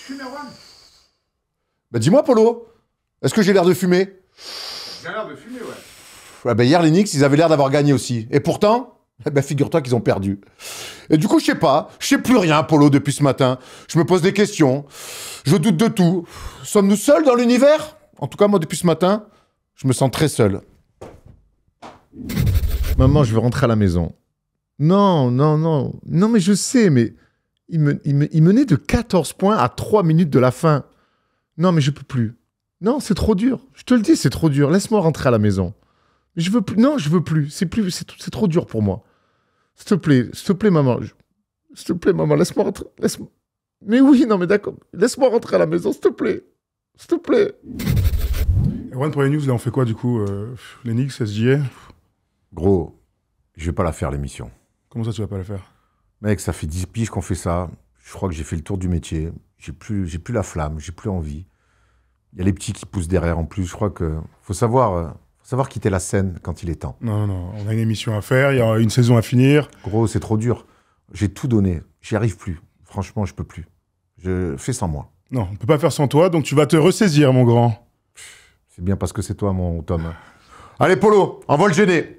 fumes, Erwan? Bah dis-moi, Polo, est-ce que j'ai l'air de fumer? J'ai l'air de fumer, ouais. Ah bah hier, les Knicks, ils avaient l'air d'avoir gagné aussi. Et pourtant, eh ben, figure-toi qu'ils ont perdu. Et du coup, je sais plus rien, Polo, depuis ce matin. Je me pose des questions. Je doute de tout. Sommes-nous seuls dans l'univers? En tout cas, moi, depuis ce matin, je me sens très seul. Maman, je veux rentrer à la maison. Non, mais je sais, mais il menait de 14 points à 3 minutes de la fin. Non, mais je peux plus. Non, c'est trop dur. Je te le dis, c'est trop dur. Laisse-moi rentrer à la maison. Je veux plus. Non, je veux plus. C'est trop dur pour moi. S'il te plaît, maman. S'il te plaît, maman, laisse-moi rentrer. Mais oui, non, mais d'accord. Laisse-moi rentrer à la maison, s'il te plaît. S'il te plaît. Erwan, pour les news, là, on fait quoi, du coup les Knicks, SGA? Gros, je vais pas la faire, l'émission. Comment ça, tu vas pas la faire? Mec, ça fait 10 piges qu'on fait ça. Je crois que j'ai fait le tour du métier. J'ai plus la flamme, j'ai plus envie. Il y a les petits qui poussent derrière en plus. Je crois que faut savoir quitter la scène quand il est temps. Non, on a une émission à faire, il y a une saison à finir. Gros, c'est trop dur. J'ai tout donné. J'y arrive plus. Franchement, je peux plus. Je fais sans moi. Non, on peut pas faire sans toi, donc tu vas te ressaisir, mon grand. C'est bien parce que c'est toi, mon Tom. Allez, Polo, envoie le gêné.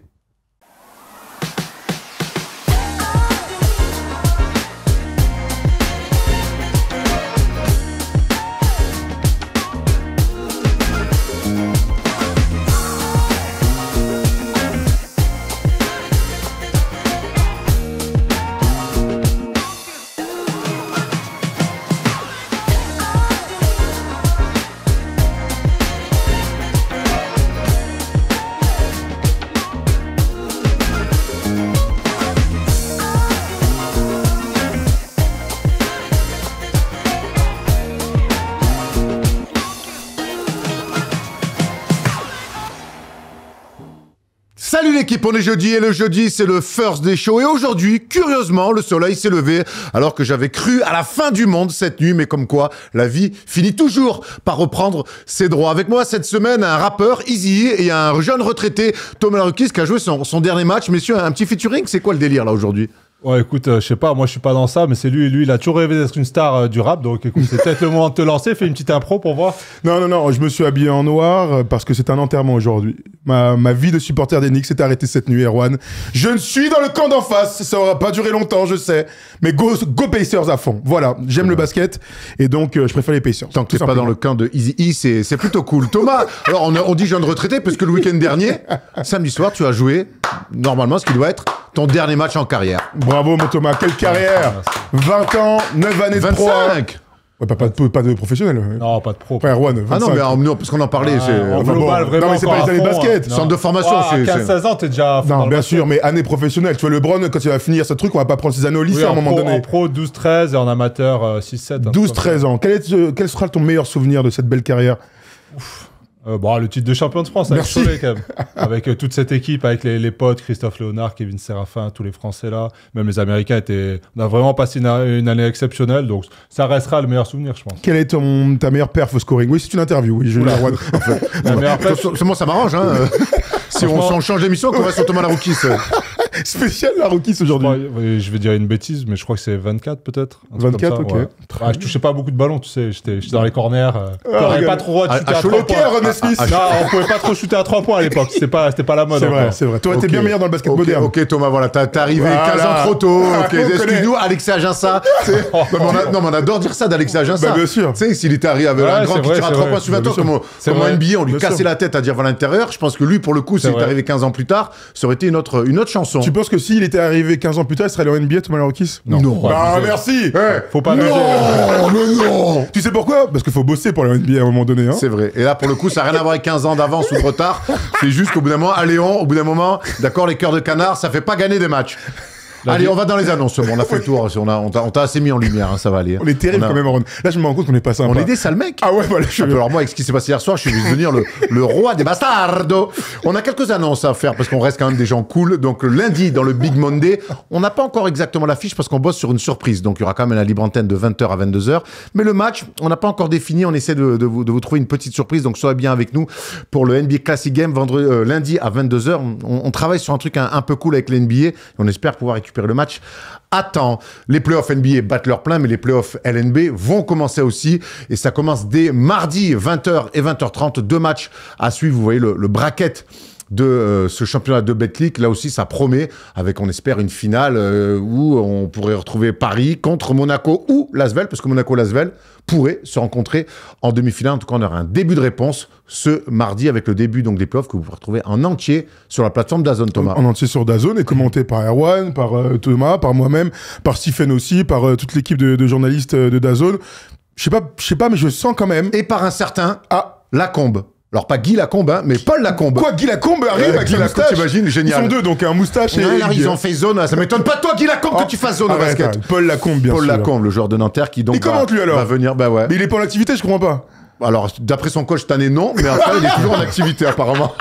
Salut l'équipe, on est jeudi et le jeudi c'est le first day show et aujourd'hui, curieusement, le soleil s'est levé alors que j'avais cru à la fin du monde cette nuit, mais comme quoi la vie finit toujours par reprendre ses droits. Avec moi cette semaine, un rappeur, Easy, et un jeune retraité, Thomas Larukis, qui a joué son dernier match. Messieurs, un petit featuring, c'est quoi le délire là aujourd'hui? Ouais, écoute, je sais pas, moi je suis pas dans ça, mais c'est lui, il a toujours rêvé d'être une star du rap, donc écoute, c'est peut-être le moment de te lancer, fais une petite impro pour voir. Non, je me suis habillé en noir parce que c'est un enterrement aujourd'hui. Ma vie de supporter des Knicks s'est arrêtée cette nuit, Erwan. Je ne suis dans le camp d'en face, ça aura pas duré longtemps, je sais, mais go Pacers à fond. Voilà, j'aime le basket et donc je préfère les Pacers. Tant que t'es pas dans le camp de Easy E, c'est plutôt cool. Thomas, alors on dit jeune retraité parce que le week-end dernier, samedi soir, tu as joué normalement ce qui doit être ton dernier match en carrière. Bravo, mon Thomas, quelle carrière! 20 ans, 9 années de pro. 25. Ouais, pas de professionnel. Non, pas de pro. Frère Erwan, 25. Ah non, mais non, parce qu'on en parlait, En c'est... global, vraiment. Non, mais c'est pas les années de basket. Centre de formation, À c'est... 15-16 ans, t'es déjà à fond dans Non, le bien basket. sûr, mais année professionnelle. Tu vois, LeBron, quand il va finir ce truc, on va pas prendre ses années au lycée Oui, à un moment donné. En pro, 12-13 et en amateur, 6-7. 12-13 ans. Quel sera ton meilleur souvenir de cette belle carrière? Bon, le titre de champion de France avec Merci. Cholet, quand même. Avec toute cette équipe, avec les potes, Christophe Léonard, Kevin Séraphin, tous les Français là. Même les Américains étaient... On a vraiment passé une année exceptionnelle, donc ça restera le meilleur souvenir, je pense. Quelle est ta meilleure perf au scoring? Oui, c'est une interview, oui, Julien Erwan. La meilleure perf, Moi, ça m'arrange, hein. Si on change d'émission, qu'on va sur Thomas Larukis. Spécial la rookies aujourd'hui. je vais dire une bêtise, mais je crois que c'est 24 peut-être. un truc 24, comme ça, ok. ouais. Ouais, je touchais pas beaucoup de ballons, tu sais. J'étais dans les corners. On regarde. n'avait pas trop le droit de shooter à 3 Cholet, points. Ron Smith. Non, on pouvait pas trop shooter à 3 points à l'époque. C'était pas la mode. C'est vrai, encore. c'est vrai. Toi, t'es Ok. bien meilleur dans le basket moderne. Ok, Thomas, voilà, t'es arrivé Voilà. 15 ans trop tôt. Ah, Ok, on connaît. excuse-nous, Alexis Aginsa. Non, mais on adore dire ça d'Alexis Aginsa. Bah, bien sûr. Tu sais, s'il était arrivé avec Ouais, un grand c'est qui vrai, tire à c'est 3 vrai. points sur 20 Bah, ans, bien sûr. C'est comme en vrai. NBA, on lui Bien cassait sûr. la tête à dire vers l'intérieur. Je pense que lui, pour le coup, s'il est vrai. arrivé 15 ans plus tard, ça aurait été une autre chanson. Tu penses que s'il était arrivé 15 ans plus tard, il serait allé en NBA, Thomas Larukis? Non. Bah, Ouais, merci. Faut pas juger. Non, mais non. Tu sais pourquoi? Parce qu'il faut bosser pour aller en NBA à un moment donné. Hein. C'est vrai. Et là, pour le coup, ça n'a rien à voir avec 15 ans d'avance ou de retard. C'est juste qu'au bout d'un moment, à Léon, au bout d'un moment, d'accord, les cœurs de canard, ça fait pas gagner des matchts. Allez, on va dans les annonces. Bon, on a fait le tour. On t'a assez mis en lumière, hein, ça va aller. On est terrible quand même, Ron. Là, je me rends compte qu'on est pas sympa. On est des sales mecs. Ah ouais, voilà. Alors moi, avec ce qui s'est passé hier soir, je suis venu devenir le roi des bastardos. On a quelques annonces à faire parce qu'on reste quand même des gens cool. Donc lundi, dans le Big Monday, on n'a pas encore exactement l'affiche parce qu'on bosse sur une surprise. Donc il y aura quand même la libre antenne de 20h à 22h. Mais le match, on n'a pas encore défini. On essaie de vous trouver une petite surprise. Donc soyez bien avec nous pour le NBA Classic Game lundi à 22h. On travaille sur un truc un peu cool avec l'NBA et on espère pouvoir récupérer récupérer le match à temps. Les playoffs NBA battent leur plein, mais les playoffs LNB vont commencer aussi. Et ça commence dès mardi, 20h et 20h30. 2 matchs à suivre. Vous voyez le bracket de ce championnat de Betclic. Là aussi, ça promet, avec, on espère, une finale où on pourrait retrouver Paris contre Monaco ou Lasvel, parce que Monaco-Lasvel pourrait se rencontrer en demi-finale. En tout cas, on aura un début de réponse ce mardi avec le début donc, des playoffs que vous pouvez retrouver en entier sur la plateforme DAZN, Thomas. En entier sur DAZN et commenté par Erwan, par Thomas, par moi-même, par Stephen aussi, par toute l'équipe de journalistes de DAZN. Je sais pas, mais je sens quand même. Et par un certain Lacombe. Alors pas Guy Lacombe, hein, mais Paul Lacombe. Quoi, Guy Lacombe arrive avec Guy la Lacombe, moustache. t'imagines, génial. Ils sont deux, donc un moustache et... Non, ils ont fait zone, ça m'étonne pas de toi, Guy Lacombe, que tu fasses zone au basket. Paul Lacombe, bien sûr. Paul Lacombe, le joueur de Nanterre qui donc il commente lui alors va venir, bah ouais. Mais il est pas en activité, je comprends pas. Alors, d'après son coach cette année, non, mais après, il est toujours en activité, apparemment.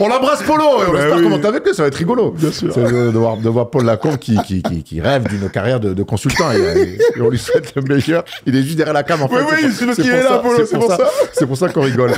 On l'embrasse, Polo, et on espère commenter avec lui, ça va être rigolo. Bien sûr. C'est de voir Paul Lacombe qui rêve d'une carrière de consultant, et on lui souhaite le meilleur. Il est juste derrière la cam, en fait. Oui, c'est parce qu'il est là, Polo, c'est pour ça. C'est pour ça qu'on rigole.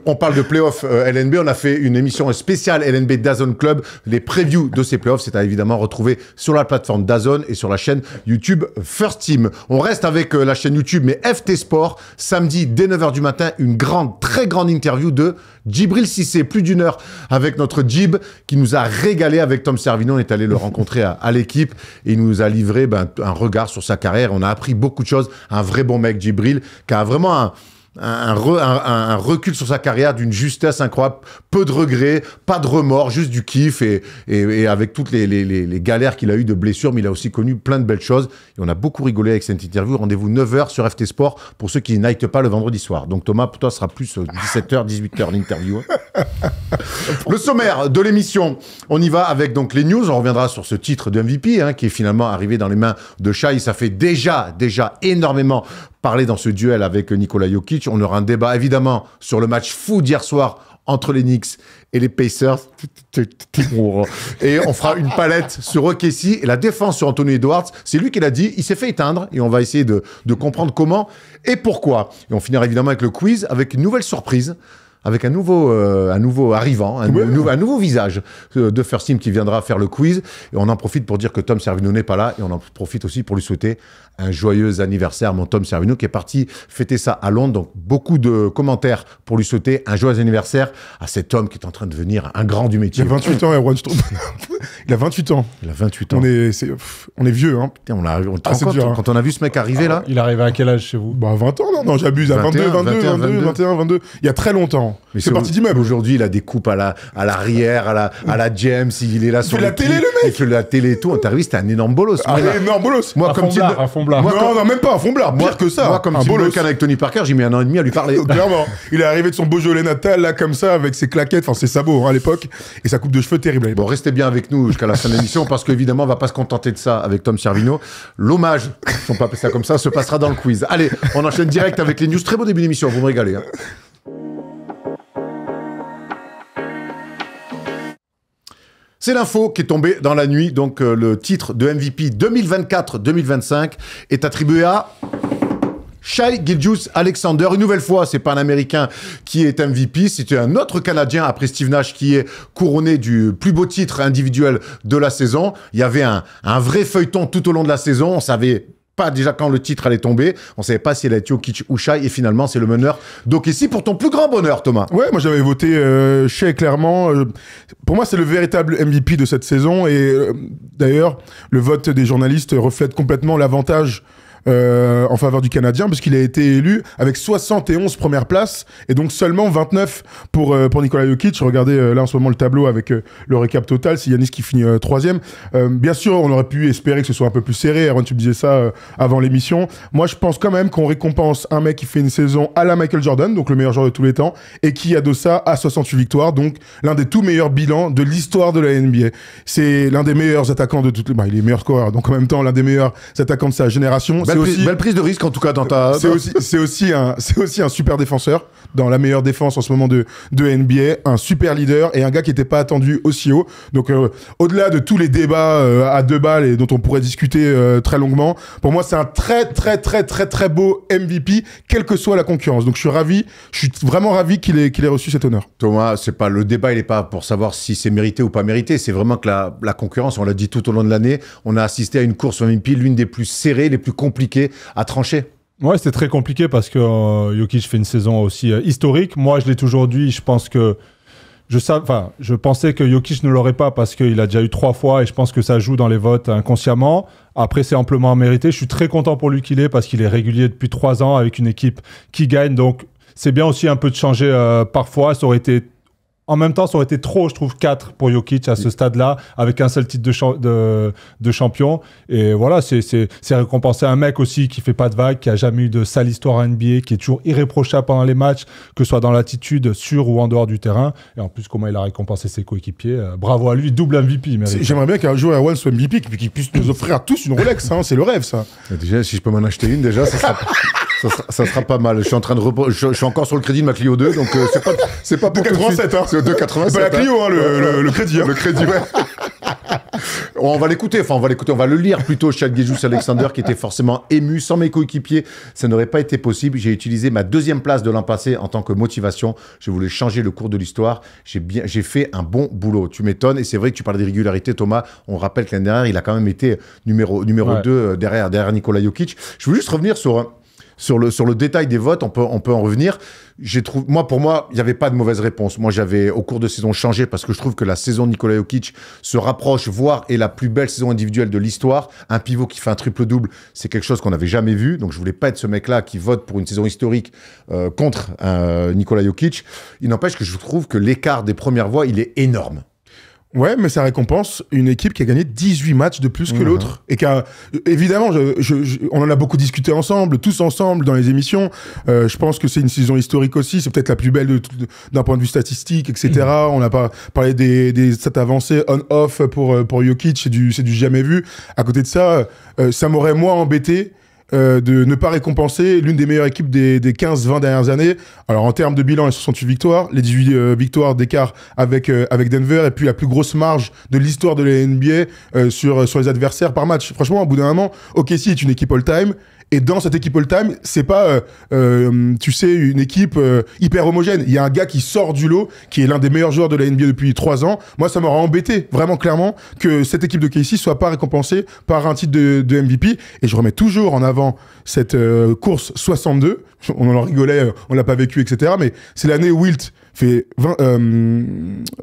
On parle de playoffs LNB, on a fait une émission spéciale LNB DAZN Club. Les previews de ces playoffs, c'est à évidemment retrouver sur la plateforme DAZN et sur la chaîne YouTube First Team. On reste avec la chaîne YouTube, mais FT Sport, samedi dès 9h du matin, une très grande interview de Djibril Cissé, plus d'une heure avec notre Djib qui nous a régalé avec Tom Servino. On est allé le rencontrer à l'équipe et il nous a livré un regard sur sa carrière. On a appris beaucoup de choses. Un vrai bon mec, Djibril, qui a vraiment un recul sur sa carrière d'une justesse incroyable, peu de regrets, pas de remords, juste du kiff et avec toutes les galères qu'il a eues de blessures, mais il a aussi connu plein de belles choses et on a beaucoup rigolé avec cette interview. Rendez-vous 9h sur FT Sport pour ceux qui n'aillent pas le vendredi soir. Donc Thomas, pour toi, ce sera plus 17h, 18h l'interview. Le sommaire de l'émission, on y va avec donc les news. On reviendra sur ce titre de MVP qui est finalement arrivé dans les mains de Shai. Ça fait déjà énormément parler dans ce duel avec Nikola Jokic. On aura un débat évidemment sur le match fou d'hier soir entre les Knicks et les Pacers. Et on fera une palette sur OKC et la défense sur Anthony Edwards. C'est lui qui l'a dit, il s'est fait éteindre et on va essayer de comprendre comment et pourquoi. Et on finira évidemment avec le quiz, avec une nouvelle surprise. Avec un nouveau arrivant, un nouveau visage de First Team qui viendra faire le quiz. Et on en profite pour dire que Tom Servino n'est pas là. Et on en profite aussi pour lui souhaiter un joyeux anniversaire, mon Tom Servino, qui est parti fêter ça à Londres. Donc, beaucoup de commentaires pour lui souhaiter un joyeux anniversaire à cet homme qui est en train de devenir un grand du métier. Il a 28 ans, Erwan, je trouve. Il a 28 ans. Il a 28 ans. On est vieux, hein. Putain, on te c'est rend compte, dur, hein. quand on a vu ce mec arriver là. Il arrive à quel âge chez vous? Bah 20 ans, non, j'abuse. À 21, 22. Il y a très longtemps. Mais c'est parti d'immeuble. Aujourd'hui, il a des coupes à l'arrière, à la James, il est là sur fait la télé, le mec. Il fait la télé et tout. T'es arrivé, c'était un énorme bolos. Un énorme bolos. Moi, comme type un fond blanc. Non, même pas un fond blanc. Pire que ça. Moi, comme un type de bolos. can avec Tony Parker, j'ai mis 1 an et demi à lui parler. Clairement. Il est arrivé de son Beaujolais natal, là, comme ça, avec ses claquettes, enfin ses sabots, à l'époque, et sa coupe de cheveux terrible. Bon, restez bien avec nous jusqu'à la fin de l'émission, parce qu'évidemment, on va pas se contenter de ça avec Tom Servino. L'hommage, si on peut appeler ça comme ça, se passera dans le quiz. Allez, on enchaîne direct avec les news. Très beau début d'émission, vous me régalez. C'est l'info qui est tombée dans la nuit. Donc, le titre de MVP 2024-2025 est attribué à Shai Gilgeous-Alexander. Une nouvelle fois, c'est pas un Américain qui est MVP, c'est un autre Canadien après Steve Nash qui est couronné du plus beau titre individuel de la saison. Il y avait un vrai feuilleton tout au long de la saison. On savait pas déjà quand le titre allait tomber. On savait pas s'il allait être Jokic ou Shai. Et finalement, c'est le meneur d'OKC pour ton plus grand bonheur, Thomas. Ouais, moi j'avais voté Shai clairement. Pour moi, c'est le véritable MVP de cette saison. Et d'ailleurs, le vote des journalistes reflète complètement l'avantage en faveur du Canadien, parce qu'il a été élu avec 71 premières places et donc seulement 29 pour Nikola Jokic. Regardez là en ce moment le tableau avec le récap total, c'est Giannis qui finit 3e. Bien sûr, on aurait pu espérer que ce soit un peu plus serré. Aaron, tu me disais ça avant l'émission. Moi, je pense quand même qu'on récompense un mec qui fait une saison à la Michael Jordan, donc le meilleur joueur de tous les temps, et qui adosse ça à 68 victoires, donc l'un des tout meilleurs bilans de l'histoire de la NBA. C'est l'un des meilleurs attaquants de toutes les... Bah, il est meilleur scoreur, donc en même temps l'un des meilleurs attaquants de sa génération. Belle prise de risque en tout cas dans ta. C'est aussi un super défenseur dans la meilleure défense en ce moment de NBA, un super leader et un gars qui n'était pas attendu aussi haut. Donc au-delà de tous les débats à 2 balles et dont on pourrait discuter très longuement, pour moi c'est un très beau MVP, quelle que soit la concurrence. Donc je suis vraiment ravi qu'il ait reçu cet honneur. Thomas, c'est pas le débat, il n'est pas pour savoir si c'est mérité ou pas mérité. C'est vraiment que la concurrence, on l'a dit tout au long de l'année, on a assisté à une course au MVP, l'une des plus serrées, les plus compliquées à trancher. Ouais, c'était très compliqué parce que Jokic fait une saison aussi historique. Moi, je l'ai toujours dit, je pense que je pensais que Jokic ne l'aurait pas parce qu'il a déjà eu 3 fois et je pense que ça joue dans les votes inconsciemment. Après, c'est amplement mérité. Je suis très content pour lui qu'il est parce qu'il est régulier depuis 3 ans avec une équipe qui gagne. Donc, c'est bien aussi un peu de changer parfois. En même temps, ça aurait été trop, je trouve, 4 pour Jokic à ce stade-là, avec un seul titre de champion. Et voilà, c'est récompenser un mec aussi qui fait pas de vagues, qui a jamais eu de sale histoire à NBA, qui est toujours irréprochable pendant les matchs, que ce soit dans l'attitude, sur ou en dehors du terrain. Et en plus, comment il a récompensé ses coéquipiers. Bravo à lui, double MVP. J'aimerais bien qu'un jour Erwan soit MVP, qu'il puisse nous offrir à tous une Rolex. C'est le rêve, ça. Déjà, si je peux m'en acheter une, déjà, ça sera pas mal. Je suis encore sur le crédit de ma Clio 2, donc c'est pas pour 87, hein. C'est 2,87. Pas la Clio, le crédit. Hein. Le crédit, ouais. On va l'écouter, on va le lire plutôt. Shai Gilgeous-Alexander qui était forcément ému. Sans mes coéquipiers, ça n'aurait pas été possible. J'ai utilisé ma 2e place de l'an passé en tant que motivation. Je voulais changer le cours de l'histoire. J'ai fait un bon boulot. Tu m'étonnes. Et c'est vrai que tu parlais d'irrégularité, Thomas. On rappelle que l'année dernière, il a quand même été numéro 2 derrière Nikola Jokic. Je veux juste revenir sur le détail des votes, on peut en revenir. Pour moi, il n'y avait pas de mauvaise réponse. Moi, j'avais, au cours de saison, changé parce que je trouve que la saison de Nikola Jokic se rapproche, voire est la plus belle saison individuelle de l'histoire. Un pivot qui fait un triple-double, c'est quelque chose qu'on n'avait jamais vu. Donc, je voulais pas être ce mec-là qui vote pour une saison historique contre Nikola Jokic. Il n'empêche que je trouve que l'écart des premières voix, il est énorme. Ouais, mais ça récompense une équipe qui a gagné 18 matchs de plus que l'autre. Et évidemment, on en a beaucoup discuté ensemble, tous ensemble dans les émissions. Je pense que c'est une saison historique aussi. C'est peut-être la plus belle d'un point de vue statistique, etc. On n'a pas parlé des stats avancées on-off pour Jokic. C'est du jamais vu. À côté de ça, ça m'aurait moins embêté de ne pas récompenser l'une des meilleures équipes des 15-20 dernières années. Alors en termes de bilan, les 68 victoires, les 18 victoires d'écart avec Denver, et puis la plus grosse marge de l'histoire de la NBA sur les adversaires par match. Franchement, au bout d'un moment, OKC est une équipe all-time. Et dans cette équipe all-time, c'est pas, tu sais, une équipe hyper homogène. Il y a un gars qui sort du lot, qui est l'un des meilleurs joueurs de la NBA depuis 3 ans. Moi, ça m'aurait embêté, vraiment clairement, que cette équipe de KC soit pas récompensée par un titre de MVP. Et je remets toujours en avant cette course 62. On en rigolait, on l'a pas vécu, etc. Mais c'est l'année où Wilt fait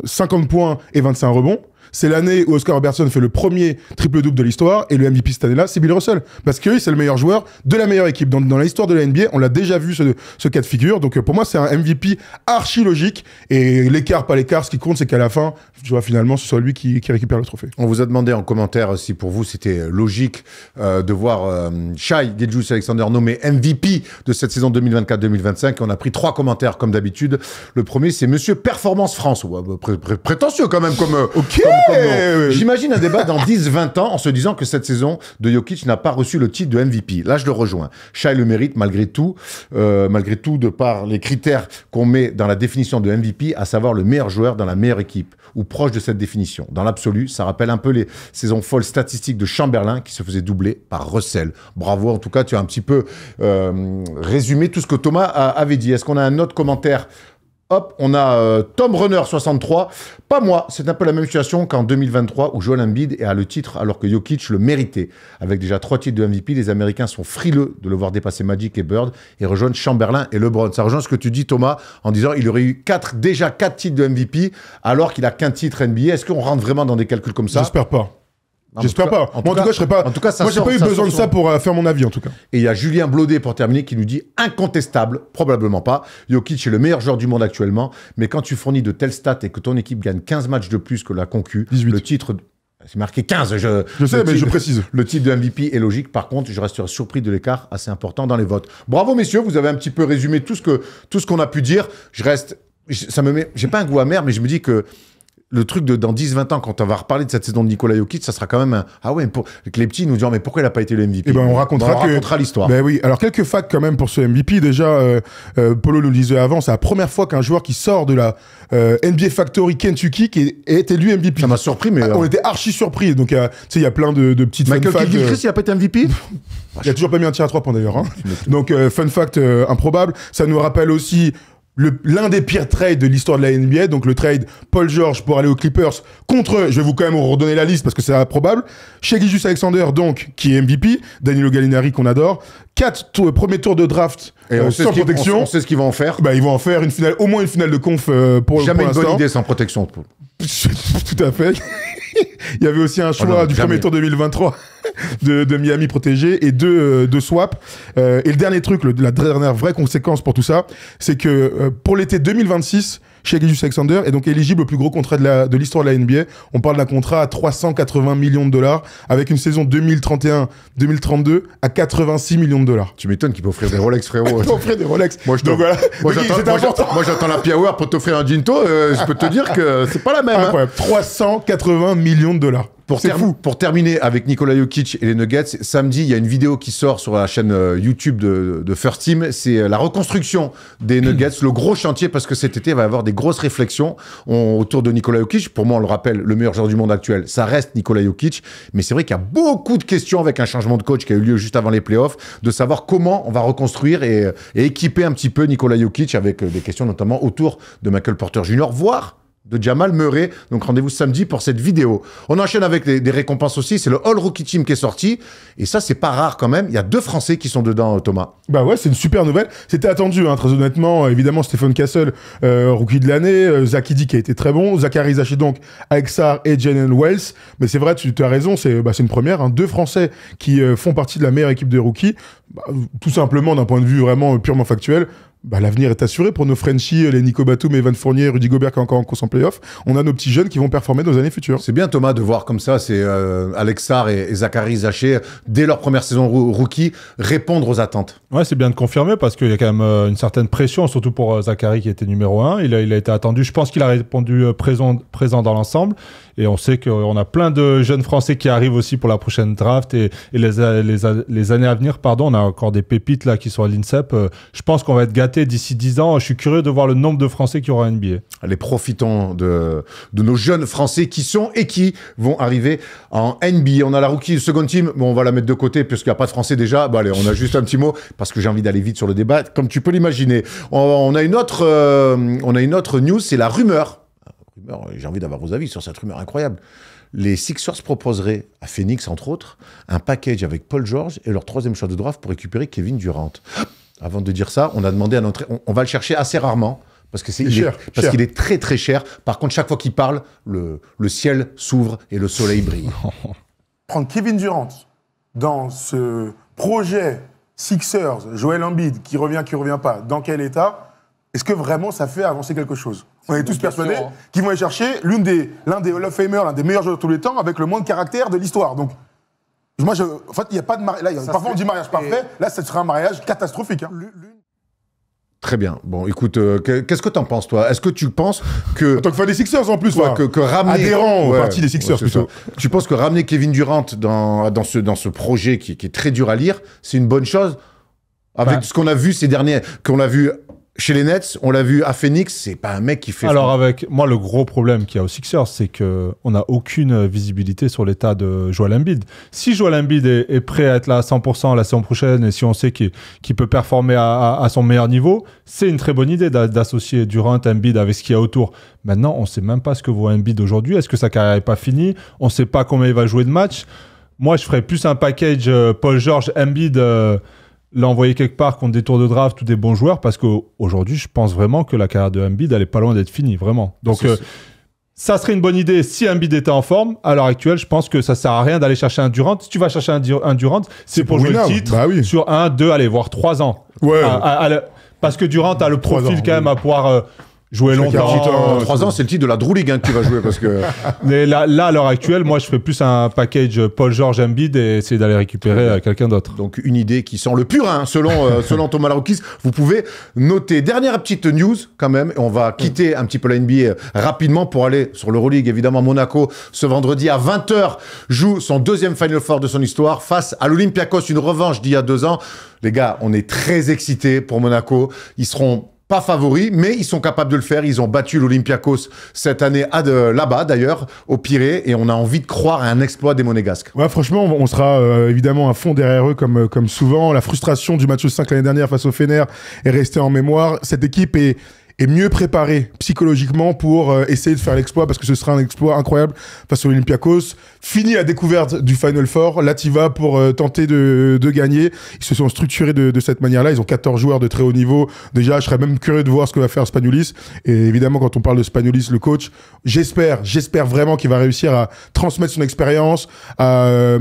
50 points et 25 rebonds. C'est l'année où Oscar Robertson fait le premier triple-double de l'histoire, et le MVP cette année-là, c'est Bill Russell. Parce que c'est le meilleur joueur de la meilleure équipe. Dans l'histoire de la NBA, on l'a déjà vu ce cas de figure. Donc pour moi, c'est un MVP archi logique. Et l'écart, pas l'écart, ce qui compte, c'est qu'à la fin, tu vois, finalement, ce soit lui qui récupère le trophée. On vous a demandé en commentaire si pour vous, c'était logique de voir Shai Gilgeous-Alexander nommé MVP de cette saison 2024-2025. On a pris 3 commentaires comme d'habitude. Le premier, c'est Monsieur Performance France. Ouais, prétentieux quand même Ok. J'imagine un débat dans 10-20 ans en se disant que cette saison de Jokic n'a pas reçu le titre de MVP. Là, je le rejoins. Shai le mérite malgré tout de par les critères qu'on met dans la définition de MVP, à savoir le meilleur joueur dans la meilleure équipe, ou proche de cette définition. Dans l'absolu, ça rappelle un peu les saisons folles statistiques de Chamberlain qui se faisait doubler par Russell. Bravo, en tout cas, tu as un petit peu résumé tout ce que Thomas avait dit. Est-ce qu'on a un autre commentaire ? Hop, on a Tom Runner 63. Pas moi, c'est un peu la même situation qu'en 2023 où Joel Embiid a le titre alors que Jokic le méritait. Avec déjà 3 titres de MVP, les Américains sont frileux de le voir dépasser Magic et Bird et rejoindre Chamberlain et LeBron. Ça rejoint ce que tu dis, Thomas, en disant il aurait eu déjà 4 titres de MVP alors qu'il a qu'un titre NBA. Est-ce qu'on rentre vraiment dans des calculs comme ça ? J'espère pas. J'espère pas. Moi, en tout cas, je serais pas. En tout cas, moi, j'ai pas eu besoin de ça pour faire mon avis, en tout cas. Et il y a Julien Blaudet, pour terminer, qui nous dit incontestable, probablement pas. Jokic est le meilleur joueur du monde actuellement, mais quand tu fournis de telles stats et que ton équipe gagne 15 matchs de plus que la concu, 18. Le titre. C'est marqué 15. Je sais, mais je précise. Le titre de MVP est logique. Par contre, je resterai surpris de l'écart assez important dans les votes. Bravo, messieurs. Vous avez un petit peu résumé tout ce qu'on a pu dire. J'ai pas un goût amer, mais je me dis que le truc de dans 10-20 ans, quand on va reparler de cette saison de Nikola Jokic, ça sera quand même un... Ah ouais, que les petits nous diront, mais pourquoi il n'a pas été le MVP? Et ben on racontera l'histoire. Ben oui, alors quelques facts quand même pour ce MVP. Déjà, Polo nous le disait avant, c'est la première fois qu'un joueur qui sort de la NBA Factory Kentucky qui est élu MVP. Ça m'a surpris, mais... On était archi surpris. Donc, tu sais, il y a plein de petites fun facts. Michael Kidd, il a pas été MVP? Il a toujours pas mis un tir à 3 points d'ailleurs. Hein. Donc, fun fact improbable. Ça nous rappelle aussi l'un des pires trades de l'histoire de la NBA, donc le trade Paul George pour aller aux Clippers contre, je vais vous quand même redonner la liste parce que c'est improbable, Shai Gilgeous-Alexander, donc, qui est MVP, Danilo Gallinari qu'on adore, 4 premiers tours de draft sans protection. On sait ce qu'ils vont en faire. Bah, ils vont en faire une finale, au moins une finale de conf pour Jamais pour une bonne idée sans protection. Tout à fait. Il y avait aussi un choix du premier tour 2023 de Miami protégé et deux swaps. Et le dernier truc, la dernière vraie conséquence pour tout ça, c'est que pour l'été 2026, Shai Gilgeous-Alexander est donc éligible au plus gros contrat de l'histoire de la NBA. On parle d'un contrat à 380 millions de dollars avec une saison 2031-2032 à 86 millions de dollars. Tu m'étonnes qu'il peut offrir des Rolex, frérot. Il peut offrir des Rolex. Moi, j'attends la Piaware pour t'offrir un Ginto. Je peux te dire que c'est pas la même. Incroyable. 380 millions de dollars. Pour terminer avec Nikola Jokic et les Nuggets, samedi, il y a une vidéo qui sort sur la chaîne YouTube de First Team. C'est la reconstruction des Nuggets, le gros chantier, parce que cet été, il va y avoir des grosses réflexions autour de Nikola Jokic. Pour moi, on le rappelle, le meilleur joueur du monde actuel, ça reste Nikola Jokic. Mais c'est vrai qu'il y a beaucoup de questions avec un changement de coach qui a eu lieu juste avant les playoffs, de savoir comment on va reconstruire et équiper un petit peu Nikola Jokic avec des questions notamment autour de Michael Porter Jr., voire de Jamal Murray. Donc rendez-vous samedi pour cette vidéo. On enchaîne avec des récompenses aussi. C'est le All Rookie Team qui est sorti. Et ça, c'est pas rare quand même. Il y a 2 Français qui sont dedans, Thomas. Bah ouais, c'est une super nouvelle. C'était attendu, hein, très honnêtement. Évidemment, Stephen Castle, rookie de l'année. Zach Edey qui a été très bon. Zachary Zaché donc, avec Sarr et Jalen Wells. Mais c'est vrai, tu as raison, c'est une première. Hein. 2 Français qui font partie de la meilleure équipe de rookies. Bah, tout simplement, d'un point de vue vraiment purement factuel. Bah, l'avenir est assuré pour nos Frenchies, les Nico Batum, Evan Fournier, Rudy Gobert qui est encore en course en playoff. On a nos petits jeunes qui vont performer dans les années futures. C'est bien, Thomas, de voir comme ça, c'est Alex Sarr et Zachary Zaché, dès leur première saison rookie, répondre aux attentes. Ouais, c'est bien de confirmer parce qu'il y a quand même une certaine pression, surtout pour Zachary qui était numéro 1. Il a été attendu. Je pense qu'il a répondu présent dans l'ensemble. Et on sait qu'on a plein de jeunes Français qui arrivent aussi pour la prochaine draft et les années à venir. Pardon, on a encore des pépites là qui sont à l'INSEP. Je pense qu'on va être gâtés d'ici 10 ans. Je suis curieux de voir le nombre de Français qui auront un NBA. Allez, profitons de nos jeunes Français qui sont et qui vont arriver en NBA. On a la rookie second team. Bon, on va la mettre de côté puisqu'il n'y a pas de Français déjà. Bon, allez, on a juste un petit mot parce que j'ai envie d'aller vite sur le débat. Comme tu peux l'imaginer, on a une autre news, c'est la rumeur. J'ai envie d'avoir vos avis sur cette rumeur incroyable. Les Sixers proposeraient à Phoenix, entre autres, un package avec Paul George et leur 3e choix de draft pour récupérer Kevin Durant. Avant de dire ça, on a demandé à notre... On va le chercher assez rarement, parce qu'il est très très cher. Par contre, chaque fois qu'il parle, le ciel s'ouvre et le soleil brille. Prendre Kevin Durant dans ce projet Sixers, Joel Embiid, qui revient pas, dans quel état, est-ce que vraiment ça fait avancer quelque chose? On est tous persuadés qu'ils vont aller chercher l'un des Hall of Famers, l'un des meilleurs joueurs de tous les temps, avec le moins de caractère de l'histoire. Donc, moi, en fait, il n'y a pas de mariage. Là, parfois, on dit mariage parfait. Là, ce sera un mariage catastrophique. Hein. Très bien. Bon, écoute, qu'est-ce que t'en penses, toi? Est-ce que tu penses que... En tant que fan des Sixers, en plus, que ramener... Adhérent au parti des Sixers, plutôt. Tu penses que ramener Kevin Durant dans ce projet qui est très dur à lire, c'est une bonne chose? Avec ce qu'on a vu ces derniers... Qu'on a vu... Chez les Nets, on l'a vu à Phoenix, c'est pas un mec qui fait... Alors avec moi, le gros problème qu'il y a aux Sixers, c'est qu'on n'a aucune visibilité sur l'état de Joel Embiid. Si Joel Embiid est prêt à être là à 100% la saison prochaine, et si on sait qu'il peut performer à son meilleur niveau, c'est une très bonne idée d'associer Durant, Embiid avec ce qu'il y a autour. Maintenant, on ne sait même pas ce que vaut Embiid aujourd'hui. Est-ce que sa carrière n'est pas finie? On ne sait pas combien il va jouer de matchs. Moi, je ferais plus un package Paul George, Embiid... l'envoyer quelque part contre des tours de draft ou des bons joueurs, parce qu'aujourd'hui, je pense vraiment que la carrière de Embiid, elle est pas loin d'être finie, vraiment. Donc, ça serait une bonne idée si Embiid était en forme. À l'heure actuelle, je pense que ça sert à rien d'aller chercher un Durant. Si tu vas chercher un Durant, c'est pour jouer le titre sur 1, 2, allez, voire 3 ans. Ouais. Parce que Durant a le profil quand même à pouvoir jouer Jusqu'à 40 ans. longtemps. Dans 3 ans, c'est le titre de la Drew League que tu vas jouer parce que. Mais là, à l'heure actuelle, moi, je ferais plus un package Paul George Embiid et essayer d'aller récupérer quelqu'un d'autre. Donc une idée qui sent le purin, selon Thomas Laroukis. Vous pouvez noter. Dernière petite news quand même. Et on va quitter un petit peu la NBA rapidement pour aller sur l'Euroleague. Évidemment, Monaco, ce vendredi à 20h, joue son deuxième Final Four de son histoire face à l'Olympiakos. Une revanche d'il y a 2 ans. Les gars, on est très excités pour Monaco. Ils seront pas favoris, mais ils sont capables de le faire. Ils ont battu l'Olympiakos cette année là-bas, d'ailleurs, au Pirée, et on a envie de croire à un exploit des Monégasques. Ouais, franchement, on sera évidemment à fond derrière eux comme souvent. La frustration du match 5 l'année dernière face au Fener est restée en mémoire. Cette équipe est mieux préparée psychologiquement pour essayer de faire l'exploit, parce que ce sera un exploit incroyable face à l'Olympiakos. Fini la découverte du Final Four, là t'y vas pour tenter de gagner. Ils se sont structurés de cette manière-là, ils ont 14 joueurs de très haut niveau. Déjà, je serais même curieux de voir ce que va faire Spanoulis. Et évidemment, quand on parle de Spanoulis, le coach, j'espère vraiment qu'il va réussir à transmettre son expérience, à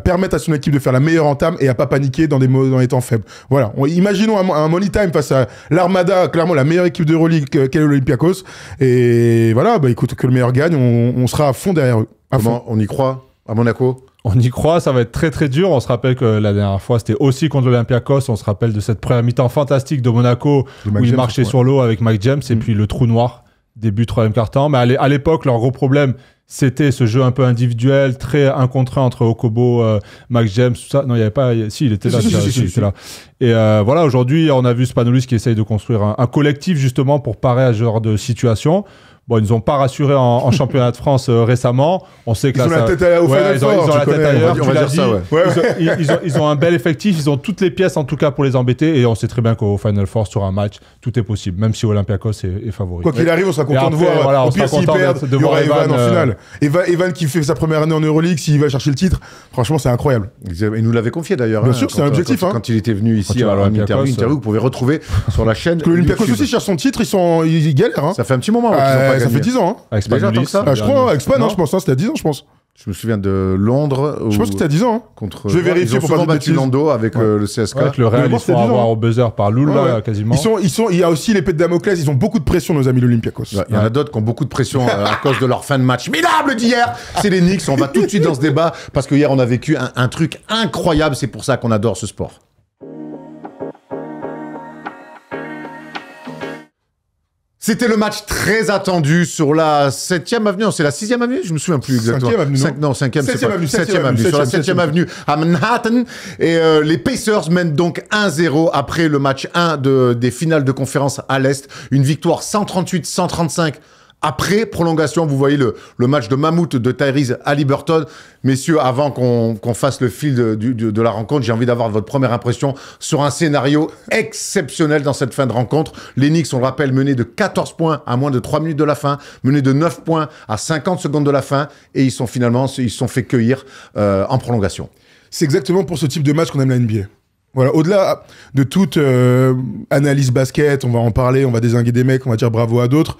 permettre à son équipe de faire la meilleure entame et à pas paniquer dans les temps faibles. Voilà, imaginons un money time face à l'Armada, clairement la meilleure équipe d'Euroleague qu'est l'Olympiakos. Et voilà, bah écoute, que le meilleur gagne, on sera à fond derrière eux. Comment on y croit à Monaco? On y croit, ça va être très très dur. On se rappelle que la dernière fois, c'était aussi contre l'Olympiakos. On se rappelle de cette première mi-temps fantastique de Monaco où ils marchaient sur l'eau avec Mike James et puis le trou noir, début 3e quart-temps. Mais à l'époque, leur gros problème, c'était ce jeu un peu individuel, très 1 contre 1 entre Okobo, Mike James, tout ça. Non, il n'y avait pas... Si, il était là. Il était là. Et voilà, aujourd'hui, on a vu Spanoulis qui essaye de construire un collectif justement pour parer à ce genre de situation. Bon, ils nous ont pas rassuré en championnat de France récemment. On sait que ils là, ont la tête au Final Four, ils ont la tête ailleurs. On va dire ça, ouais. Ils ont un bel effectif. Ils ont toutes les pièces en tout cas pour les embêter. Et on sait très bien qu'au Final Four sur un match, tout est possible, même si Olympiakos est favori. Quoi qu'il arrive, on sera content de voir. Voilà, au pire, s'ils perdent, il y aura Evan en finale. Evan qui fait sa première année en Euroleague, s'il va chercher le titre, franchement, c'est incroyable. Il nous l'avait confié d'ailleurs. Bien sûr, c'est un objectif. Quand il était venu ici à l'interview, vous pouvez retrouver sur la chaîne. L'Olympiakos aussi cherche son titre, ils galèrent. Ça fait un petit moment qu'ils n'ont pas gagné. Ça fait 10 ans. Avec Déjà, tant que ça Je crois, avec Span, je pense, c'était à 10 ans, je pense. Je me souviens de Londres. Je pense que c'était à 10 ans. Contre... Je vais vérifier pour pas battre Lando avec le CSK. Avec le Real, ils se font avoir au buzzer par Loul, là, quasiment. Il y a aussi l'épée de Damoclès, ils ont beaucoup de pression, nos amis l'Olympiakos. Il y en a d'autres qui ont beaucoup de pression à cause de leur fin de match minable d'hier. C'est les Knicks. On va tout de suite dans ce débat parce que hier, on a vécu un truc incroyable. C'est pour ça qu'on adore ce sport. C'était le match très attendu sur la 7e avenue. Non, c'est la 6e avenue? Je me souviens plus exactement. 5e avenue, non? 5e, c'est pas... 7e avenue. Sur la 7e avenue à Manhattan. Et les Pacers mènent donc 1-0 après le match 1 des finales de conférence à l'Est. Une victoire 138-135. Après prolongation, vous voyez le match de mammouth de Tyrese Haliburton. Messieurs, avant qu'on fasse le fil de la rencontre, j'ai envie d'avoir votre première impression sur un scénario exceptionnel dans cette fin de rencontre. Les Knicks, on le rappelle, menés de 14 points à moins de 3 minutes de la fin, menés de 9 points à 50 secondes de la fin, et ils se sont fait cueillir en prolongation. C'est exactement pour ce type de match qu'on aime la NBA. Voilà, au-delà de toute analyse basket, on va en parler, on va dézinguer des mecs, on va dire bravo à d'autres.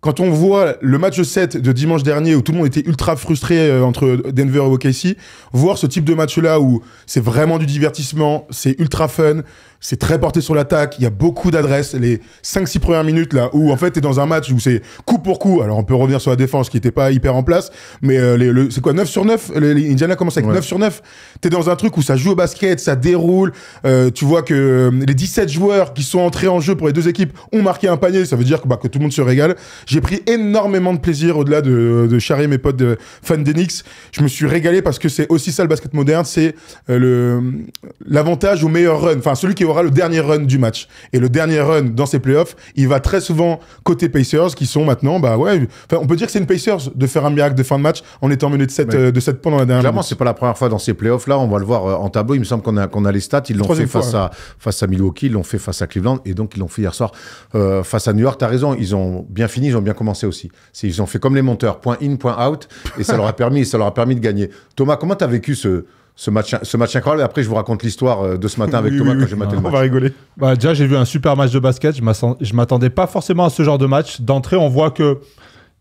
Quand on voit le match 7 de dimanche dernier où tout le monde était ultra frustré entre Denver et OKC, voir ce type de match-là où c'est vraiment du divertissement, c'est ultra fun, c'est très porté sur l'attaque, il y a beaucoup d'adresses, les 5-6 premières minutes là, où en fait t'es dans un match où c'est coup pour coup, alors on peut revenir sur la défense qui était pas hyper en place, mais c'est quoi, 9 sur 9, les Indiana commencent avec 9 sur 9, t'es dans un truc où ça joue au basket, ça déroule, tu vois que les 17 joueurs qui sont entrés en jeu pour les deux équipes ont marqué un panier, ça veut dire que tout le monde se régale. J'ai pris énormément de plaisir au-delà de charrer mes potes fans des Knicks, je me suis régalé parce que c'est aussi ça le basket moderne, c'est l'avantage au meilleur run, enfin celui qui aura le dernier run du match. Et le dernier run dans ces playoffs, il va très souvent côté Pacers, qui sont maintenant, on peut dire que c'est une Pacers de faire un miracle de fin de match en étant mené de 7 points dans la dernière clairement, minute. c'est pas la première fois dans ces playoffs-là, on va le voir en tableau, il me semble qu'on a les stats, ils l'ont fait face à Milwaukee, ils l'ont fait face à Cleveland, et donc ils l'ont fait hier soir face à New York. T'as raison, ils ont bien fini, ils ont bien commencé aussi. Ils ont fait comme les monteurs, point in, point out, et ça leur a permis de gagner. Thomas, comment t'as vécu ce match incroyable? Et après, je vous raconte l'histoire de ce matin avec Thomas quand j'ai maté le match. On va rigoler. Déjà, j'ai vu un super match de basket. Je m'attendais pas forcément à ce genre de match. D'entrée, on voit que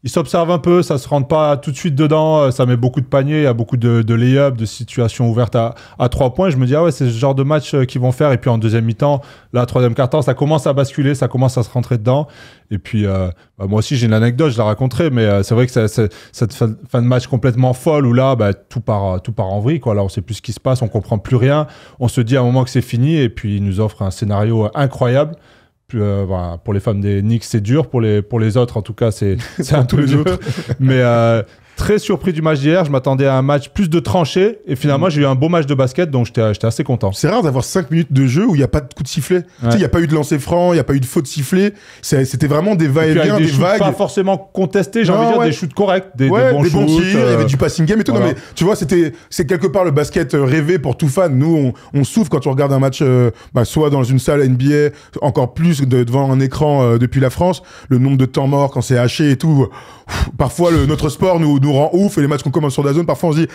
Ils s'observent un peu, ça se rentre pas tout de suite dedans, ça met beaucoup de paniers, il y a beaucoup de lay-up, de situations ouvertes à 3 points. Je me dis, ah ouais, c'est ce genre de match qu'ils vont faire. Et puis en deuxième mi-temps, là, troisième quart-temps, ça commence à basculer, ça commence à se rentrer dedans. Et puis, moi aussi, j'ai une anecdote, je la raconterai, mais c'est vrai que c'est cette fin de match complètement folle où là, tout part en vrille, quoi. Là, on sait plus ce qui se passe, on comprend plus rien. On se dit à un moment que c'est fini, et puis ils nous offrent un scénario incroyable. Voilà, pour les fans des Knicks, c'est dur. Pour les autres, en tout cas, c'est un peu dur. Mais très surpris du match d'hier. Je m'attendais à un match plus de tranchées. Et finalement, j'ai eu un beau match de basket, donc j'étais assez content. C'est rare d'avoir 5 minutes de jeu où il n'y a pas de coup de sifflet. Tu sais, il n'y a pas eu de lancer franc, il n'y a pas eu de faute sifflet. C'était vraiment des va-et-vient, des vagues. Pas forcément contestés, j'ai envie de dire, des shoots corrects, des bons shoots. Tirs, il y avait du passing game et tout. Voilà. Non, mais tu vois, c'est quelque part le basket rêvé pour tout fan. Nous, on souffre quand on regarde un match, soit dans une salle NBA, encore plus devant un écran depuis la France. Le nombre de temps morts quand c'est haché et tout. Parfois, notre sport nous rend ouf et les matchs qu'on commence sur DAZN, parfois on se dit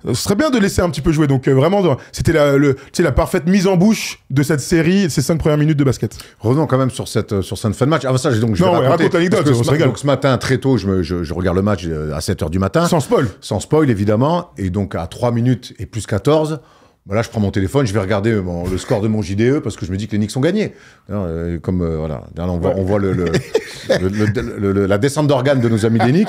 ce serait bien de laisser un petit peu jouer. Donc vraiment, c'était la parfaite mise en bouche de cette série, ces 5 premières minutes de basket. Revenons quand même sur cette fin de match. Ah, ça, donc, je vais raconte l'anecdote, on se régale. Donc ce matin, très tôt, je regarde le match à 7h du matin. Sans spoil. Sans spoil, évidemment. Et donc, à 3 minutes et plus 14... Là, je prends mon téléphone, je vais regarder le score de mon JDE parce que je me dis que les Knicks ont gagné. Voilà, on voit la descente d'organes de nos amis des Knicks.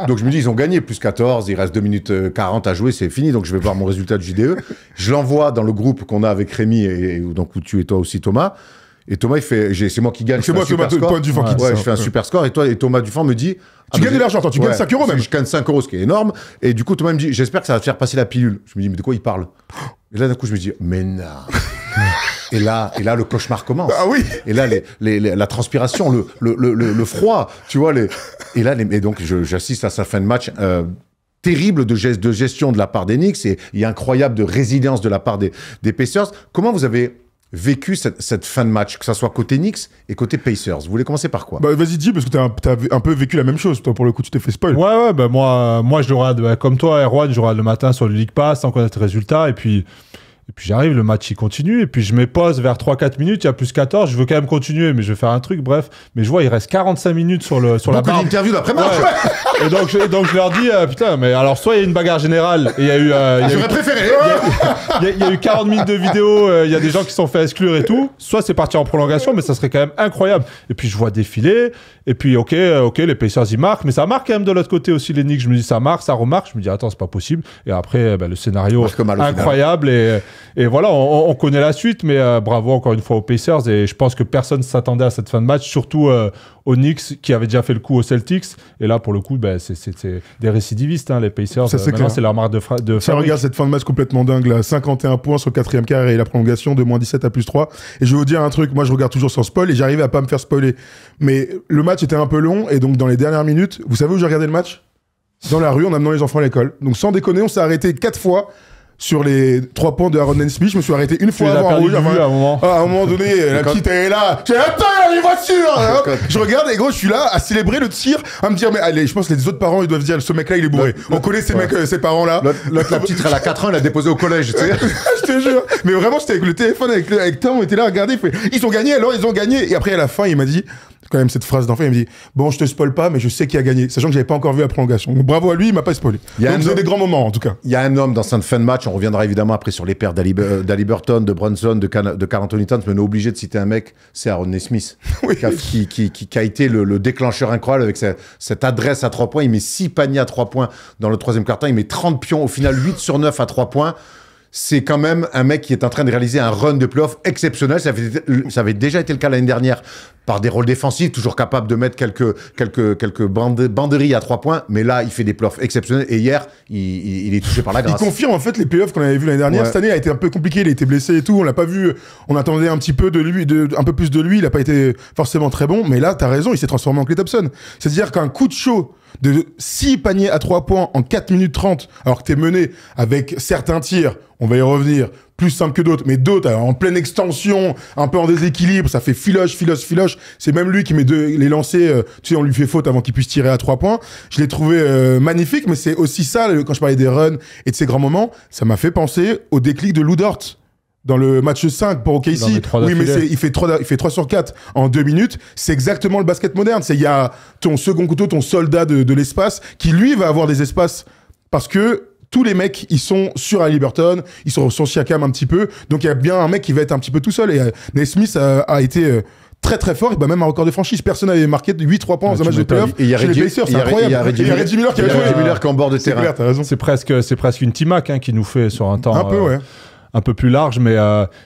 Donc, je me dis, ils ont gagné, plus 14, il reste 2 minutes 40 à jouer, c'est fini. Donc, je vais voir mon résultat de JDE. Je l'envoie dans le groupe qu'on a avec Rémi et donc où tu et toi aussi, Thomas. Et Thomas, il fait, c'est moi qui gagne. C'est moi, Thomas Dufan qui dit ça. Je fais un super score. Et Thomas Dufan me dit... Tu gagnes de l'argent, tu gagnes 5 euros même. Je gagne 5 euros, ce qui est énorme. Et du coup, Thomas me dit, j'espère que ça va te faire passer la pilule. Je me dis, mais de quoi il parle? Et là, d'un coup, je me dis, mais non. Et là, le cauchemar commence. Ah oui. Et là, la transpiration, le froid, tu vois. Et donc, j'assiste à sa fin de match terrible de gestion de la part des Knicks et incroyable de résilience de la part des Pacers. Comment vous avez vécu cette fin de match, que ça soit côté Knicks et côté Pacers? Vous voulez commencer par quoi? Vas-y, dis, parce que t'as un peu vécu la même chose. Toi, pour le coup, tu t'es fait spoil. Ouais, moi je le regarde, comme toi, Erwan, je regarde le matin sur le League Pass, sans connaître le résultat, et puis j'arrive, le match il continue, et puis je me pose vers 3-4 minutes, il y a plus 14, je veux quand même continuer, mais je vais faire un truc, bref. Mais je vois, il reste 45 minutes sur la barre. Beaucoup d'interviews d'après-match. Ouais. Et donc je leur dis, putain, mais alors soit il y a une bagarre générale, et il y a eu... J'aurais préféré. Il y a eu 40 minutes de vidéo, il y a des gens qui se sont fait exclure et tout. Soit c'est parti en prolongation, mais ça serait quand même incroyable. Et puis je vois défiler, et puis ok, les Pacers ils marquent, mais ça marque quand même de l'autre côté aussi, les Knicks. Je me dis, ça marque, ça remarque. Je me dis, attends, c'est pas possible. Et après, le scénario incroyable, et voilà, on connaît la suite, mais bravo encore une fois aux Pacers. Et je pense que personne ne s'attendait à cette fin de match, surtout aux Knicks qui avaient déjà fait le coup aux Celtics. Et là, pour le coup, c'est des récidivistes, les Pacers. Ça, maintenant, c'est leur marque de fabrique. Regarde cette fin de match complètement dingue, là. 51 points sur le 4e quart et la prolongation de moins 17 à plus 3. Et je vais vous dire un truc, moi je regarde toujours sans spoil et j'arrive à pas me faire spoiler. Mais le match était un peu long et donc dans les dernières minutes, vous savez où j'ai regardé le match? Dans la rue, en amenant les enfants à l'école. Donc sans déconner, on s'est arrêté 4 fois sur les 3 points de Aaron Smith. Je me suis arrêté une fois avant en rouge. À un moment donné, la petite elle est là. J'ai attends, il y a les voitures. Je regarde et gros, je suis là à célébrer le tir, à me dire mais allez, je pense que les autres parents ils doivent dire ce mec-là il est bourré. On connaît ces mecs, ces parents-là. L'autre, la petite, elle a 4 ans, elle a déposé au collège, tu sais. Je te jure. Mais vraiment, j'étais avec le téléphone avec Tom, on était là à regarder. Ils ont gagné, alors ils ont gagné. Et après à la fin, il m'a dit quand même cette phrase d'enfant, il me dit bon, je te spoil pas, mais je sais qui a gagné, sachant que j'avais pas encore vu la prolongation. Donc bravo à lui, il m'a pas spoilé. Donc c'est des grands moments en tout cas. Il y a un homme dans cette fin de match, on reviendra évidemment après sur les paires d'Haliburton, de Brunson, de Karl Anthony Towns, mais on est obligé de citer un mec, c'est Aaron Smith, oui. qui a été le déclencheur incroyable avec cette adresse à 3 points. Il met 6 paniers à 3 points dans le 3e quart-temps, il met 30 pions, au final 8 sur 9 à 3 points. C'est quand même un mec qui est en train de réaliser un run de playoff exceptionnel. Ça avait déjà été le cas l'année dernière par des rôles défensifs, toujours capable de mettre quelques banderies à 3 points. Mais là, il fait des playoffs exceptionnels. Et hier, il est touché par la grâce. Il confirme en fait les playoffs qu'on avait vus l'année dernière. Ouais. Cette année a été un peu compliqué. Il a été blessé et tout. On l'a pas vu. On attendait un petit peu de lui, un peu plus de lui. Il a pas été forcément très bon. Mais là, t'as raison. Il s'est transformé en Klay Thompson. C'est-à-dire qu'un coup de chaud de 6 paniers à 3 points en 4 minutes 30, alors que t'es mené avec certains tirs, on va y revenir, plus simples que d'autres, mais d'autres en pleine extension, un peu en déséquilibre, ça fait filoche. C'est même lui qui met les lancers, tu sais, on lui fait faute avant qu'il puisse tirer à 3 points. Je l'ai trouvé magnifique, mais c'est aussi ça, quand je parlais des runs et de ces grands moments, ça m'a fait penser au déclic de Lou Dort. dans le match 5 pour OKC. Dans les 3 Oui, mais d'affilée. il fait 3 sur 4 en 2 minutes. C'est exactement le basket moderne. Il y a ton second couteau, ton soldat de l'espace, qui lui va avoir des espaces parce que tous les mecs, ils sont sur Haliburton, ils sont sur Siakam un petit peu. Donc il y a bien un mec qui va être un petit peu tout seul. Et Naismith a été très très fort. Il bat même un record de franchise. Personne n'avait marqué 8-3 points dans un match de playoff. Et il y a chez les Pacers, c'est incroyable. Il y a Reggie Miller qui a Reggie joué. Miller qui est en bord de C'est terrain. clair, t'as raison. C'est presque une T-Mac qui nous fait sur un temps Un peu, ouais. un peu plus large, mais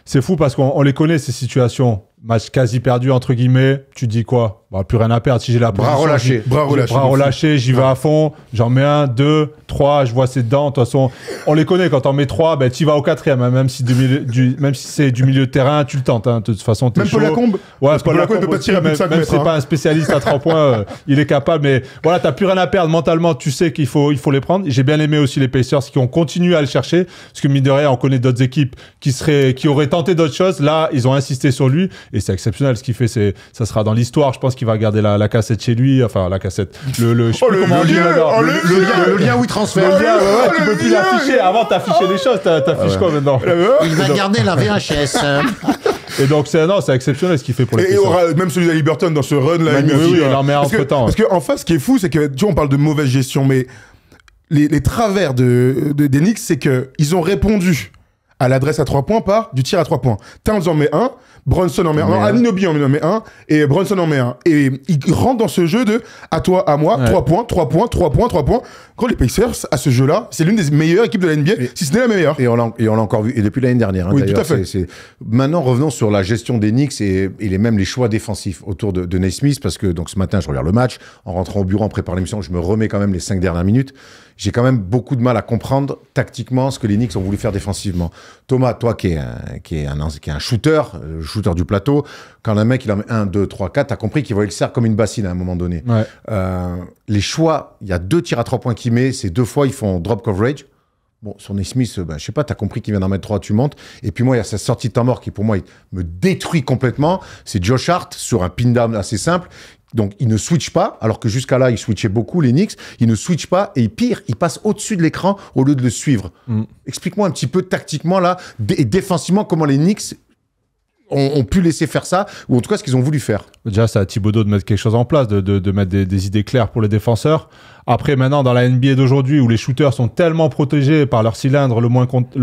c'est fou parce qu'on les connaît, ces situations. Match quasi perdu, entre guillemets. Tu dis quoi? Bah, plus rien à perdre. Si j'ai la Bras position, relâchés. Bras relâchés. bras relâchés, j'y vais à fond. J'en mets 1, 2, 3, je vois ses dents. De toute façon, on les connaît. Quand on met 3, ben, tu vas au 4e. Hein, même si c'est du milieu de terrain, tu le tentes. Hein. De toute façon, t'es Même chaud. Paul Lacombe. Ouais, Parce que Paul Paul Lacombe, Lacombe il peut pas aussi, tirer à plus de 5 même mètres, si c'est hein. pas un spécialiste à 3 points, il est capable. Mais voilà, t'as plus rien à perdre mentalement. Tu sais qu'il faut les prendre. J'ai bien aimé aussi les Pacers qui ont continué à le chercher. Parce que mine de rien, on connaît d'autres équipes qui auraient tenté d'autres choses. Là, ils ont insisté sur lui. Et c'est exceptionnel ce qu'il fait. Ça sera dans l'histoire. Je pense qu'il va garder la cassette chez lui. Enfin, la cassette. Je sais plus comment on dit maintenant. Le lien où il transfère. Le lien, ouais, tu peux plus l'afficher. Avant, t'affichais des choses. T'affiches quoi maintenant? Il va garder la VHS. Et donc, c'est exceptionnel ce qu'il fait pour les Et Pacers. même celui d'Haliburton dans ce run là. Magnifique, oui, il en met parce que, entre-temps, parce qu'en face, ce qui est fou, c'est que, tu vois, on parle de mauvaise gestion, mais les travers des Knicks, c'est qu'ils ont répondu à l'adresse à 3 points par du tir à 3 points. Towns en met 1, Brunson en met 1, Anunoby en met 1, et Brunson en met 1. Et ils rentrent dans ce jeu de à toi, à moi, Ouais. 3 points, 3 points, 3 points, 3 points. Quand les Pacers, à ce jeu-là, c'est l'une des meilleures équipes de la NBA, si ce n'est la meilleure. Et on l'a encore vu, et depuis l'année dernière. Hein, Oui, tout d'ailleurs, à fait. Maintenant, revenons sur la gestion des Knicks et même les choix défensifs autour de Naismith, parce que donc, ce matin, je regarde le match. En rentrant au bureau, en préparant l'émission, je me remets quand même les 5 dernières minutes. J'ai quand même beaucoup de mal à comprendre tactiquement ce que les Knicks ont voulu faire défensivement. Thomas, toi qui est un shooter du plateau, quand un mec il en met 1, 2, 3, 4, t'as compris qu'il voyait le cercle comme une bassine à un moment donné. Ouais. Les choix, il y a 2 tirs à 3 points qu'il met, ces 2 fois ils font drop coverage. Bon, sur Naismith, je sais pas, t'as compris qu'il vient d'en mettre 3, tu montes. Et puis moi, il y a cette sortie de temps mort qui, pour moi, il me détruit complètement. C'est Josh Hart sur un pin down assez simple. Donc, il ne switch pas, alors que jusqu'à là, il switchait beaucoup, les Knicks. Il ne switch pas, et pire, il passe au-dessus de l'écran au lieu de le suivre. Explique-moi un petit peu tactiquement, là, et défensivement, comment les Knicks ont pu laisser faire ça, ou en tout cas, ce qu'ils ont voulu faire. Déjà, c'est à Thibodeau de mettre quelque chose en place, de mettre des idées claires pour les défenseurs. Après, maintenant, dans la NBA d'aujourd'hui, où les shooters sont tellement protégés par leur cylindre, le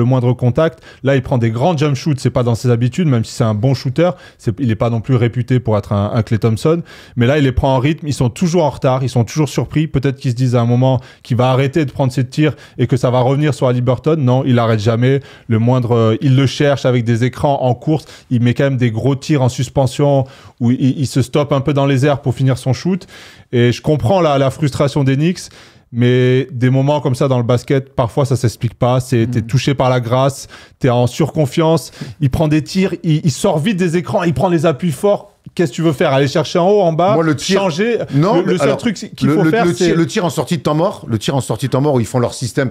moindre contact, là, il prend des grands jump shoots. C'est pas dans ses habitudes, même si c'est un bon shooter. Il est pas non plus réputé pour être un Klay Thompson. Mais là, il les prend en rythme. Ils sont toujours en retard. Ils sont toujours surpris. Peut-être qu'ils se disent à un moment qu'il va arrêter de prendre ses tirs et que ça va revenir sur Haliburton. Non, il arrête jamais. Il le cherche avec des écrans en course. Il met quand même des gros tirs en suspension où il se stoppe un peu dans les airs pour finir son shoot. Et je comprends la frustration des Knicks, mais des moments comme ça dans le basket, parfois ça s'explique pas. T'es touché par la grâce, t'es en surconfiance, il prend des tirs, il sort vite des écrans, il prend les appuis forts. Qu'est-ce que tu veux faire? Aller chercher en haut, en bas, Moi, le tir- changer? Non, le seul truc qu'il faut faire, c'est... le tir en sortie de temps mort, où ils font leur système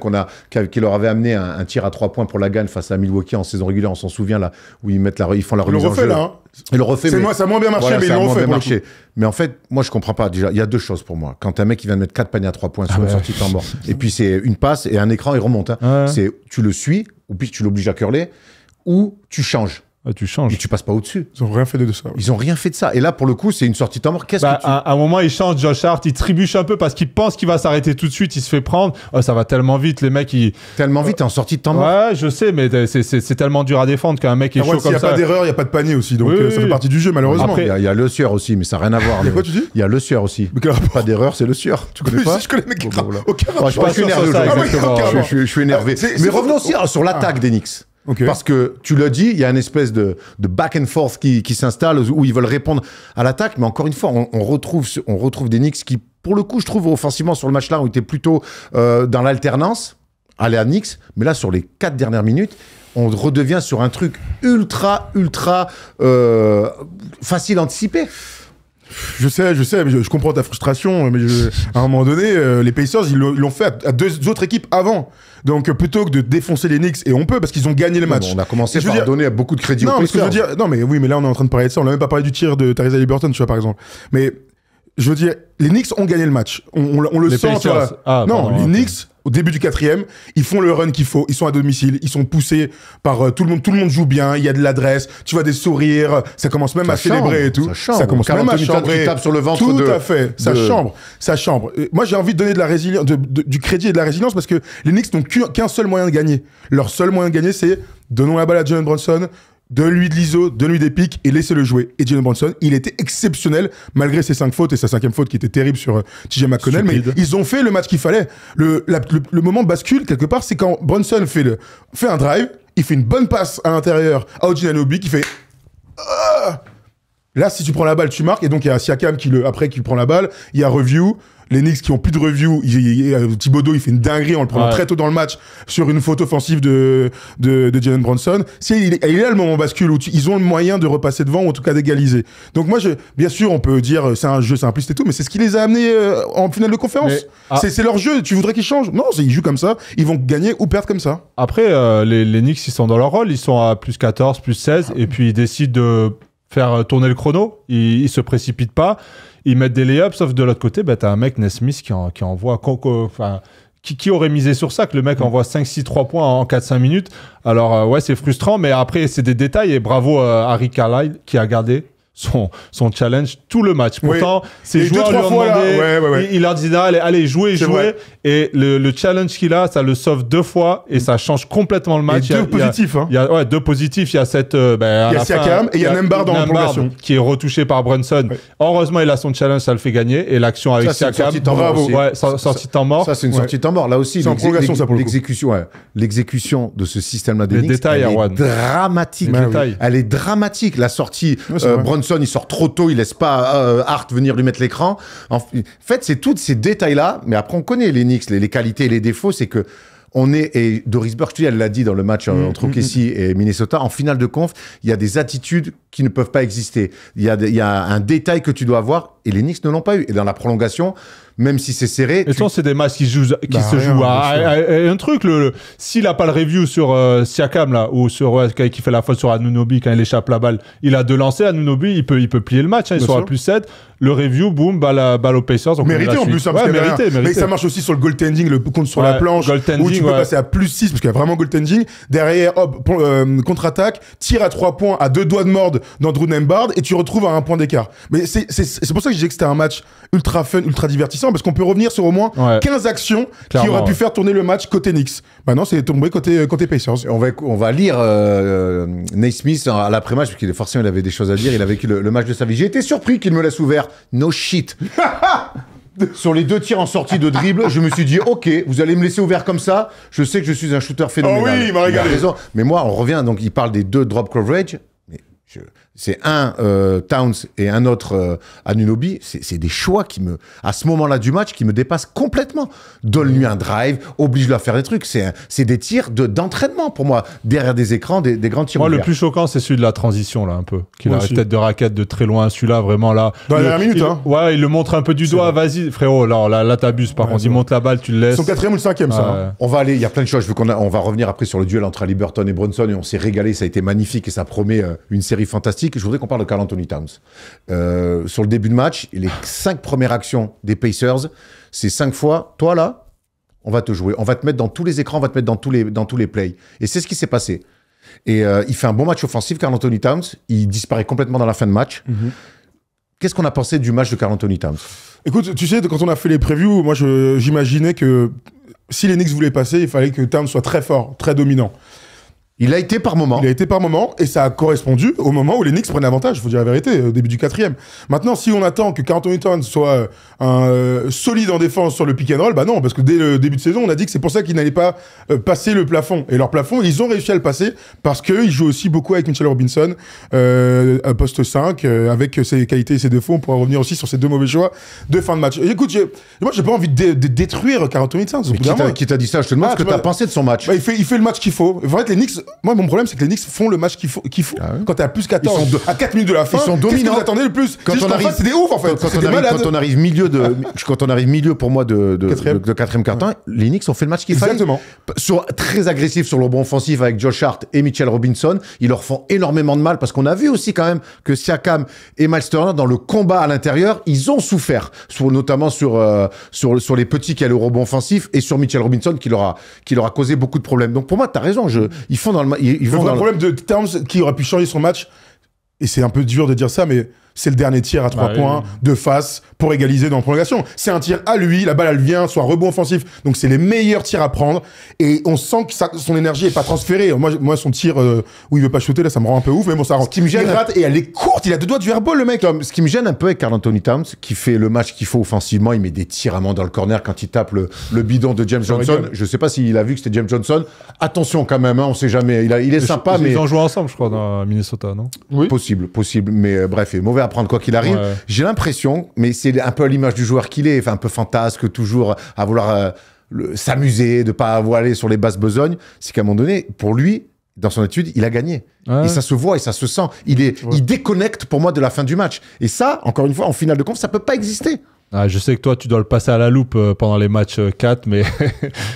qui leur avait amené un tir à 3 points pour la gagne face à Milwaukee en saison régulière, on s'en souvient là, où ils font la Ils le remise en refait jeu. là. Hein. Ils le refait, Ça a moins bien marché, Voilà, mais ils ça a l'ont moins refait. bien pour le coup. marché. Mais en fait, moi je comprends pas. Déjà, il y a 2 choses pour moi. Quand un mec qui vient de mettre 4 paniers à 3 points sur une sortie de temps mort, et puis c'est une passe et un écran, il remonte. Hein. Ouais. C'est tu le suis, ou puis tu l'obliges à curler, ou tu changes. Tu changes. Et tu passes pas au-dessus. Ils ont rien fait de ça. Ils ont rien fait de ça. Et là, pour le coup, c'est une sortie de temps mort. Qu'est-ce que tu... À un moment, il change Josh Hart, il trébuche un peu parce qu'il pense qu'il va s'arrêter tout de suite, il se fait prendre. Oh, ça va tellement vite, les mecs, Tellement vite, t'es en sortie de temps mort. Ouais, je sais, mais c'est tellement dur à défendre qu'un mec est Après, chaud s'il comme n'y a ça. pas d'erreur, il n'y a pas de panier aussi. Donc Oui, ça oui. fait partie du jeu, malheureusement. Après- Il y a le sieur aussi, mais ça n'a rien à voir. Il y a quoi, tu dis? Il y a le sieur aussi. Mais quel rapport? Pas d'erreur, c'est le sieur. Tu connais Oui, pas? si, je connais, mais Bon, voilà. aucun rapport. Je suis pas sûr énervé sur ça, aujourd'hui. exactement. Ah oui, aucun Je suis énervé. C'est Mais faux. revenons aussi sur l'attaque des Knicks. Ok. Parce que tu l'as dit, il y a une espèce de back and forth qui s'installe où ils veulent répondre à l'attaque. Mais encore une fois, on retrouve des Knicks qui, pour le coup, je trouve offensivement sur le match-là, ont été plutôt dans l'alternance. Aller à Knicks. Mais là, sur les 4 dernières minutes, on redevient sur un truc ultra facile à anticiper. Je sais, je comprends ta frustration, mais à un moment donné, les Pacers, ils l'ont fait à 2 autres équipes avant. Donc plutôt que de défoncer les Knicks, et on peut parce qu'ils ont gagné le match. Bon, on a commencé Et je veux par dire- donner beaucoup de crédit aux Non, mais ce que je veux Pacers. dire, non, mais oui, mais là on est en train de parler de ça. On n'a même pas parlé du tir de Tyrese Haliburton, tu vois, par exemple. Mais je veux dire, les Knicks ont gagné le match. On le Les sent, tu Pacers. vois. Ah, non, pardon, les ok. Knicks au début du 4e, ils font le run qu'il faut, ils sont à domicile, ils sont poussés par tout le monde joue bien, il y a de l'adresse, tu vois des sourires, ça commence même à célébrer et tout. Ça commence même à chambrer. Qui tape sur le ventre tout à fait, ça chambre. Moi j'ai envie de donner de la résilience, du crédit et de la résilience parce que les Knicks n'ont qu'un seul moyen de gagner. Leur seul moyen de gagner, c'est donnons la balle à Jalen Brunson, donne-lui de l'ISO, donne-lui des pics et laissez-le jouer. Et Jalen Brunson, il était exceptionnel malgré ses 5 fautes et sa 5e faute qui était terrible sur TJ McConnell. Mais ils ont fait le match qu'il fallait. Le moment de bascule, quelque part, c'est quand Brunson fait un drive, il fait une bonne passe à l'intérieur à OG Anunoby qui fait... Là, si tu prends la balle, tu marques. Et donc, il y a Siakam qui prend la balle. Il y a review. Les Knicks qui ont plus de review. Thibodeau, il fait une dinguerie en le prenant très tôt dans le match sur une faute offensive de Jalen Brunson. Il est là le moment bascule où ils ont le moyen de repasser devant ou en tout cas d'égaliser. Donc moi, bien sûr, on peut dire c'est un jeu simpliste et tout, mais c'est ce qui les a amenés en finale de conférence. C'est leur jeu. Tu voudrais qu'ils changent? Non, ils jouent comme ça. Ils vont gagner ou perdre comme ça. Après, les Knicks, ils sont dans leur rôle. Ils sont à plus 14, plus 16. Et puis, ils décident de faire tourner le chrono. Ils se précipitent pas. Ils mettent des layups, sauf de l'autre côté, t'as un mec, Nesmith, qui envoie... Qui aurait misé sur ça, que le mec envoie 5-6 3 points en 4-5 minutes. Alors, ouais, c'est frustrant, mais après, c'est des détails. Et bravo à Harry Carlisle, qui a gardé son challenge tout le match. Pourtant, ses joueurs lui ont demandé, il leur disait allez jouez. Et le challenge qu'il a, ça le sauve 2 fois et ça change complètement le match. Et 2 positifs. Il y a 2 positifs. Il y a cette... il y a Siakam et il y a Nembhard dans la prolongation. Qui est retouché par Brunson. Ouais. Heureusement, il a son challenge, ça le fait gagner. Et l'action avec Siakam, bravo. Sortie temps mort. Ça, c'est une sortie temps mort. Là aussi, c'est en prolongation, ça pour l'exécution de ce système-là des Knicks, elle est dramatique. Elle est dramatique. La sortie Brunson, il sort trop tôt, il laisse pas Hart venir lui mettre l'écran. En fait, c'est tous ces détails-là, mais après on connaît les Knicks, les qualités et les défauts, c'est que et Doris Burke, elle l'a dit dans le match entre OKC et Minnesota, en finale de conf, il y a des attitudes qui ne peuvent pas exister. Il y a un détail que tu dois avoir et les Knicks ne l'ont pas eu. Et dans la prolongation, même si c'est serré... Et c'est des matchs qui se jouent à un truc. S'il n'a pas le review sur Siakam, là, ou sur qui fait la faute sur Anunoby quand il échappe la balle, il a 2 lancers, Anunoby, il peut plier le match. Ils sont à plus 7. Le review, boum, balle aux Pacers. Mérité en plus. Mérité. Mais ça marche aussi sur le goaltending, le compte sur la planche, où tu peux passer à plus 6, parce qu'il y a vraiment goaltending. Derrière, contre-attaque, tir à 3 points, à 2 doigts de morde dans Drew Nembhard, et tu retrouves à 1 point d'écart. Mais c'est pour ça que je disais que c'était un match ultra fun, ultra divertissant, parce qu'on peut revenir sur au moins 15 actions qui auraient pu faire tourner le match côté Knicks. Maintenant, c'est tombé côté Pacers. On va lire Naismith à l'après-match, parce qu'il forcément il avait des choses à dire. Il a vécu le match de sa vie. J'ai été surpris qu'il me laisse ouvert. No shit. Sur les 2 tirs en sortie de dribble, je me suis dit, ok, vous allez me laisser ouvert comme ça. Je sais que je suis un shooter phénoménal. Oh oui, il m'a régalé. Mais moi, on revient, donc il parle des 2 drop coverage. C'est un Towns et un autre Anunoby. C'est des choix à ce moment-là du match, qui me dépassent complètement. Donne-lui un drive, oblige-le à faire des trucs. C'est des tirs d'entraînement pour moi, derrière des écrans, des grands tirs. Moi, le plus choquant, c'est celui de la transition, là, un peu. Qu'il a la tête de raquette de très loin, celui-là, vraiment, là. Dans la dernière minute, hein. Ouais, il le montre un peu du doigt. Vas-y, frérot, là t'abuses. Par contre, il monte la balle, tu le laisses. Son 4e ou le 5e, ça. Hein. On va aller, il y a plein de choses. On va revenir après sur le duel entre Haliburton et Brunson, et on s'est régalé. Ça a été magnifique et ça promet une série fantastique. Je voudrais qu'on parle de Karl Anthony Towns. Sur le début de match, les 5 premières actions des Pacers, c'est 5 fois, toi là, on va te jouer, on va te mettre dans tous les écrans, on va te mettre dans tous les plays. Et c'est ce qui s'est passé. Et il fait un bon match offensif, Karl Anthony Towns. Il disparaît complètement dans la fin de match. Qu'est-ce qu'on a pensé du match de Karl Anthony Towns? Écoute, tu sais, quand on a fait les previews, moi j'imaginais que si les Knicks voulaient passer, il fallait que Towns soit très fort, très dominant. Il a été par moment. Et ça a correspondu au moment où les Knicks prennent avantage, il faut dire la vérité, au début du 4e. Maintenant, si on attend que Karl Anthony Towns soit solide en défense sur le pick and roll, bah non, parce que dès le début de saison, on a dit que c'est pour ça qu'ils n'allaient pas passer le plafond. Et leur plafond, ils ont réussi à le passer parce qu'ils jouent aussi beaucoup avec Mitchell Robinson, poste 5, avec ses qualités et ses défauts. On pourra revenir aussi sur ces 2 mauvais choix de fin de match. Et écoute, moi, j'ai pas envie de détruire Karl Anthony Towns. Qui t'a dit ça? Je te demande ce que t'as pensé de son match. Bah, il fait le match qu'il faut. En fait, les Knicks moi, mon problème, c'est que les Knicks font le match qu'il faut. Ah ouais. Quand t'es à plus 14, à 4 minutes de la fin, ils sont qu'est-ce que dominants. vous attendez le plus? Quand C'est on juste en arrive- face, c'est des ouf, en fait. Quand C'est on des arrive, malades. quand on arrive milieu pour moi de quatrième quart-temps, les Knicks ont fait le match qu'il fallait. Exactement. Très agressif sur le rebond offensif avec Josh Hart et Mitchell Robinson. Ils leur font énormément de mal parce qu'on a vu aussi quand même que Siakam et Miles Turner, dans le combat à l'intérieur, ils ont souffert. Notamment sur les petits qui allaient au rebond offensif et sur Mitchell Robinson qui leur a causé beaucoup de problèmes. Donc pour moi, t'as raison. Ils font dans le ils Le vont vrai dans le- problème de Towns qui aurait pu changer son match, et c'est un peu dur de dire ça, mais c'est le dernier tir à 3 points de face pour égaliser dans la prolongation. C'est un tir à lui, la balle elle vient, soit rebond offensif, donc c'est les meilleurs tirs à prendre, et on sent que son énergie est pas transférée. Moi son tir où il veut pas shooter, là ça me rend un peu ouf, mais bon ça rend. qui me gêne- il rate et elle est courte, il a 2 doigts du airball le mec. Tom, ce qui me gêne un peu avec Karl Anthony Towns, qui fait le match qu'il faut offensivement, il met des tirs à main dans le corner quand il tape le bidon de James Johnson. rigole. Je sais pas s'il a vu que c'était James Johnson. Attention quand même, hein, on sait jamais. Il est sympa, mais Ils ont joué ensemble, je crois, dans Minnesota, non? Oui. possible. Mais bref, il est mauvais à prendre quoi qu'il arrive. Ouais. J'ai l'impression, mais c'est un peu à l'image du joueur qu'il est, enfin un peu fantasque, toujours à vouloir s'amuser, de pas aller sur les basses besognes. C'est qu'à un moment donné, pour lui, dans son étude, il a gagné. Ouais. Et ça se voit et ça se sent. Il déconnecte pour moi de la fin du match. Et ça, encore une fois, en finale de conf, ça peut pas exister. Ah, je sais que toi, tu dois le passer à la loupe pendant les matchs 4, mais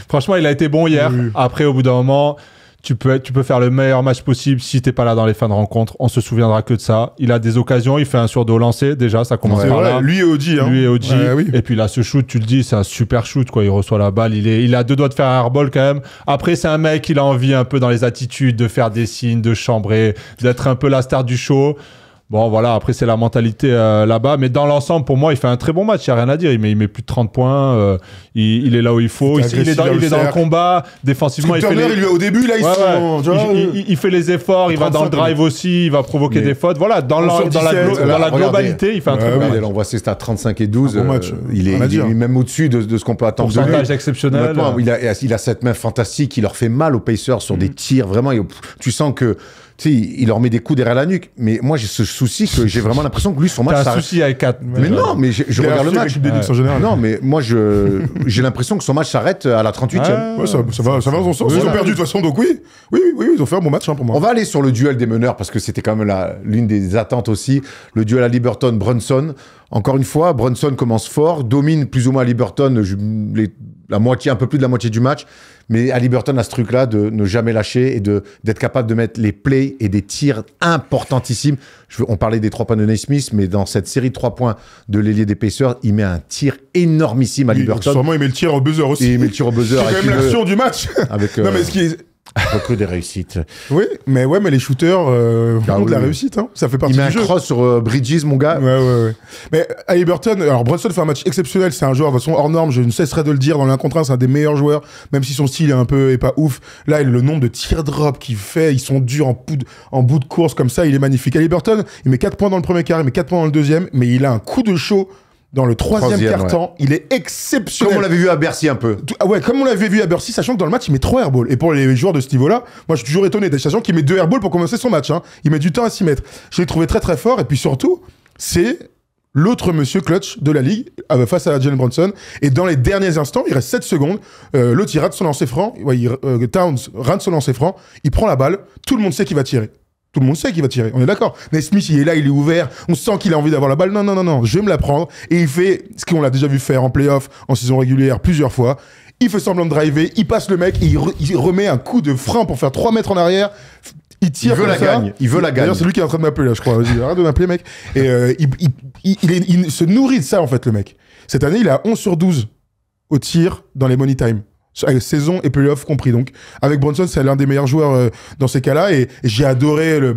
franchement, il a été bon hier. Oui. Après, au bout d'un moment, tu peux faire le meilleur match possible. Si t'es pas là dans les fins de rencontre, on se souviendra que de ça. Il a des occasions, il fait un sur dos lancé. Déjà, ça commence C'est par vrai, là. lui et OG. Hein. Lui et OG. Ouais, oui. Et puis là, ce shoot, tu le dis, c'est un super shoot, quoi. Il reçoit la balle, il a 2 doigts de faire un airball quand même. Après, c'est un mec, il a envie un peu dans les attitudes de faire des signes, de chambrer, d'être un peu la star du show. Bon, voilà, après, c'est la mentalité là-bas. Mais dans l'ensemble, pour moi, il fait un très bon match. Il n'y a rien à dire. Il met plus de 30 points. Il est là où il faut. Il est dans le cercle. combat. Défensivement, il fait Turner, il lui au début, là, ils Ouais, sont. ouais. tu vois, Il fait les efforts, il va dans le 35, drive aussi, il va provoquer Mais- des fautes. Voilà, dans la 17, dans la regardez. globalité, il fait un très bon Ouais, match. Là, on voit ses stats 35 et 12. Un bon match. Il Rien à est dire. même au-dessus de ce qu'on peut attendre de lui. Pourcentage exceptionnel. Honnêtement, il a cette main fantastique, il leur fait mal aux Pacers sur des tirs, vraiment, tu sens que, tu sais, il leur met des coups derrière la nuque, mais moi j'ai ce souci que j'ai vraiment l'impression que lui, son match T'as un s'arrête. souci avec 4. Mais non, mais je Il a regarde le fait match. l'équipe des Knicks en général. Non, mais moi j'ai l'impression que son match s'arrête à la 38e. Ouais, ça va dans son sens. Ils ont perdu de toute façon, donc oui, ils ont fait un bon match hein, pour moi. On va aller sur le duel des meneurs parce que c'était quand même l'une des attentes aussi. Le duel à Liberton-Brunson. Encore une fois, Brunson commence fort, domine plus ou moins à Liberton un peu plus de la moitié du match. Mais à Liberton a ce truc-là de ne jamais lâcher et d'être capable de mettre les plays et des tirs importantissimes. On parlait des 3 points de Naismith, mais dans cette série de 3 points de l'ailier des Pacers, il met un tir énormissime à Liberton. Sûrement, il met le tir au buzzer aussi. Et il met le tir au buzzer. C'est quand même l'action du match. Avec Non, mais ce qui est. recrue des réussites. Oui, mais les shooters ont de la oui. réussite. Hein. Ça fait partie Il met du un jeu. cross sur Bridges, mon gars. Ouais. Mais Haliburton, alors Brunson fait un match exceptionnel. C'est un joueur de toute façon hors norme. Je ne cesserai de le dire. Dans l'un contre un, c'est un des meilleurs joueurs. Même si son style est pas ouf. Là, le nombre de tirs drop qu'il fait, ils sont durs en bout de course comme ça. Il est magnifique. Haliburton, il met 4 points dans le premier quart, il met 4 points dans le deuxième. Mais il a un coup de chaud dans le troisième quart-temps. Il est exceptionnel. Comme on l'avait vu à Bercy un peu. Ah ouais, comme on l'avait vu à Bercy, sachant que dans le match, il met 3 airballs. Et pour les joueurs de ce niveau-là, moi, je suis toujours étonné, sachant qu'il met 2 airballs pour commencer son match. Hein. Il met du temps à s'y mettre. Je l'ai trouvé très très fort. Et puis surtout, c'est l'autre monsieur clutch de la ligue face à Jalen Brunson. Et dans les derniers instants, il reste 7 secondes. L'autre, il rate son lancer franc. Towns rate son lancer franc. Il prend la balle. Tout le monde sait qu'il va tirer. Tout le monde sait qu'il va tirer, on est d'accord. Mais Smith, il est là, il est ouvert, on sent qu'il a envie d'avoir la balle. Non, je vais me la prendre. Et il fait ce qu'on l'a déjà vu faire en playoff, en saison régulière, plusieurs fois. Il fait semblant de driver, il passe le mec, il remet un coup de frein pour faire 3 mètres en arrière. Il tire Il veut comme la ça. gagne. Il veut la gagne. D'ailleurs, c'est lui qui est en train de m'appeler là, je crois. Vas-y, arrête de m'appeler, mec. Et il se nourrit de ça, en fait, le mec. Cette année, il a 11 sur 12 au tir dans les money time. Saison et playoff compris. Donc, avec Brunson, c'est l'un des meilleurs joueurs dans ces cas-là. Et j'ai adoré le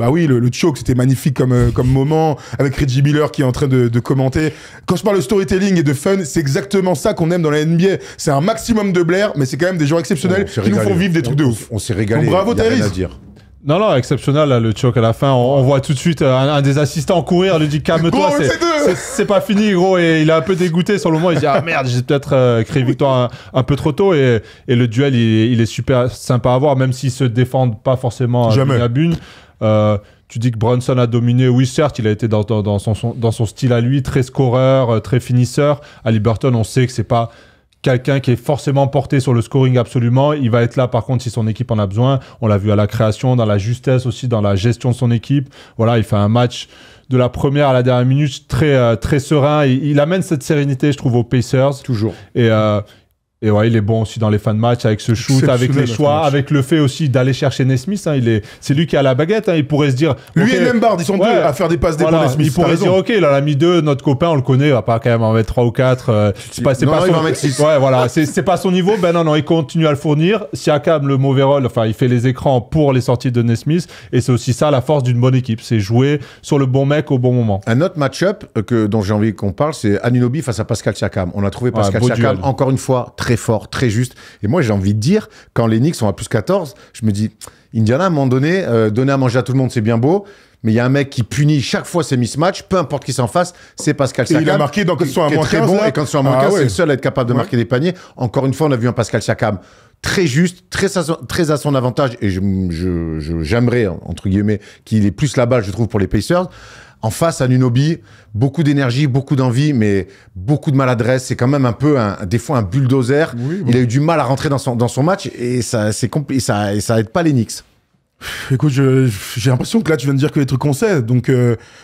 choke, c'était magnifique comme moment, avec Reggie Miller qui est en train de commenter. Quand je parle de storytelling et de fun, c'est exactement ça qu'on aime dans la NBA. C'est un maximum de blaire, mais c'est quand même des joueurs exceptionnels qui nous font vivre des trucs de ouf. On s'est régalé. Donc, bravo, y a rien Tyrese. à dire. Non, exceptionnel, là, le choke à la fin. On voit tout de suite un des assistants courir, lui dit calme-toi, Gros, c'est deux. c'est pas fini, gros. Et il est un peu dégoûté sur le moment. Il dit ah merde, j'ai peut-être créé victoire un peu trop tôt. Et le duel, il est super sympa à voir, même s'ils se défendent pas forcément Jamais. à bune. Tu dis que Brunson a dominé. Oui, certes, il a été dans son style à lui, très scoreur, très finisseur. Haliburton, on sait que c'est pas quelqu'un qui est forcément porté sur le scoring absolument. Il va être là, par contre, si son équipe en a besoin. On l'a vu à la création, dans la justesse aussi, dans la gestion de son équipe. Voilà, il fait un match de la première à la dernière minute très serein. Il amène cette sérénité, je trouve, aux Pacers. Toujours. Et ouais, il est bon aussi dans les fins de match avec ce shoot, avec les choix, avec le fait aussi d'aller chercher Nesmith. Hein, c'est lui qui a la baguette. Hein, il pourrait se dire. Lui okay, et Nembhard, ils sont deux à faire des passes des bons Nesmith. Il pourrait se dire, ok, il en a mis 2, notre copain, on le connaît, il va pas quand même en mettre 3 ou 4. Il va en mettre 6. Ouais, voilà, c'est pas son niveau. Ben non, il continue à le fournir. Siakam, le mauvais rôle, enfin, il fait les écrans pour les sorties de Nesmith. Et c'est aussi ça la force d'une bonne équipe. C'est jouer sur le bon mec au bon moment. Un autre match-up dont j'ai envie qu'on parle, c'est Anunoby face à Pascal Siakam. On a trouvé Pascal Siakam, encore une fois, très fort, très juste. Et moi, j'ai envie de dire, quand les Knicks sont à plus 14, je me dis, Indiana, à un moment donné, donner à manger à tout le monde, c'est bien beau. Mais il y a un mec qui punit chaque fois ses mismatchs, peu importe qui s'en fasse, c'est Pascal Siakam. Et il a marqué quand ils sont à moins 15. Bon, et quand ils sont à moins 15, c'est le seul à être capable de marquer des paniers. Encore une fois, on a vu un Pascal Siakam très juste, très à son avantage. Et j'aimerais, entre guillemets, qu'il ait plus la balle, je trouve, pour les Pacers. En face, Anunoby, beaucoup d'énergie, beaucoup d'envie, mais beaucoup de maladresse. C'est quand même un peu, des fois, un bulldozer. Oui, bon. Il a eu du mal à rentrer dans son match et ça aide pas les Knicks. Écoute, j'ai l'impression que là, tu viens de dire que les trucs qu'on sait. Donc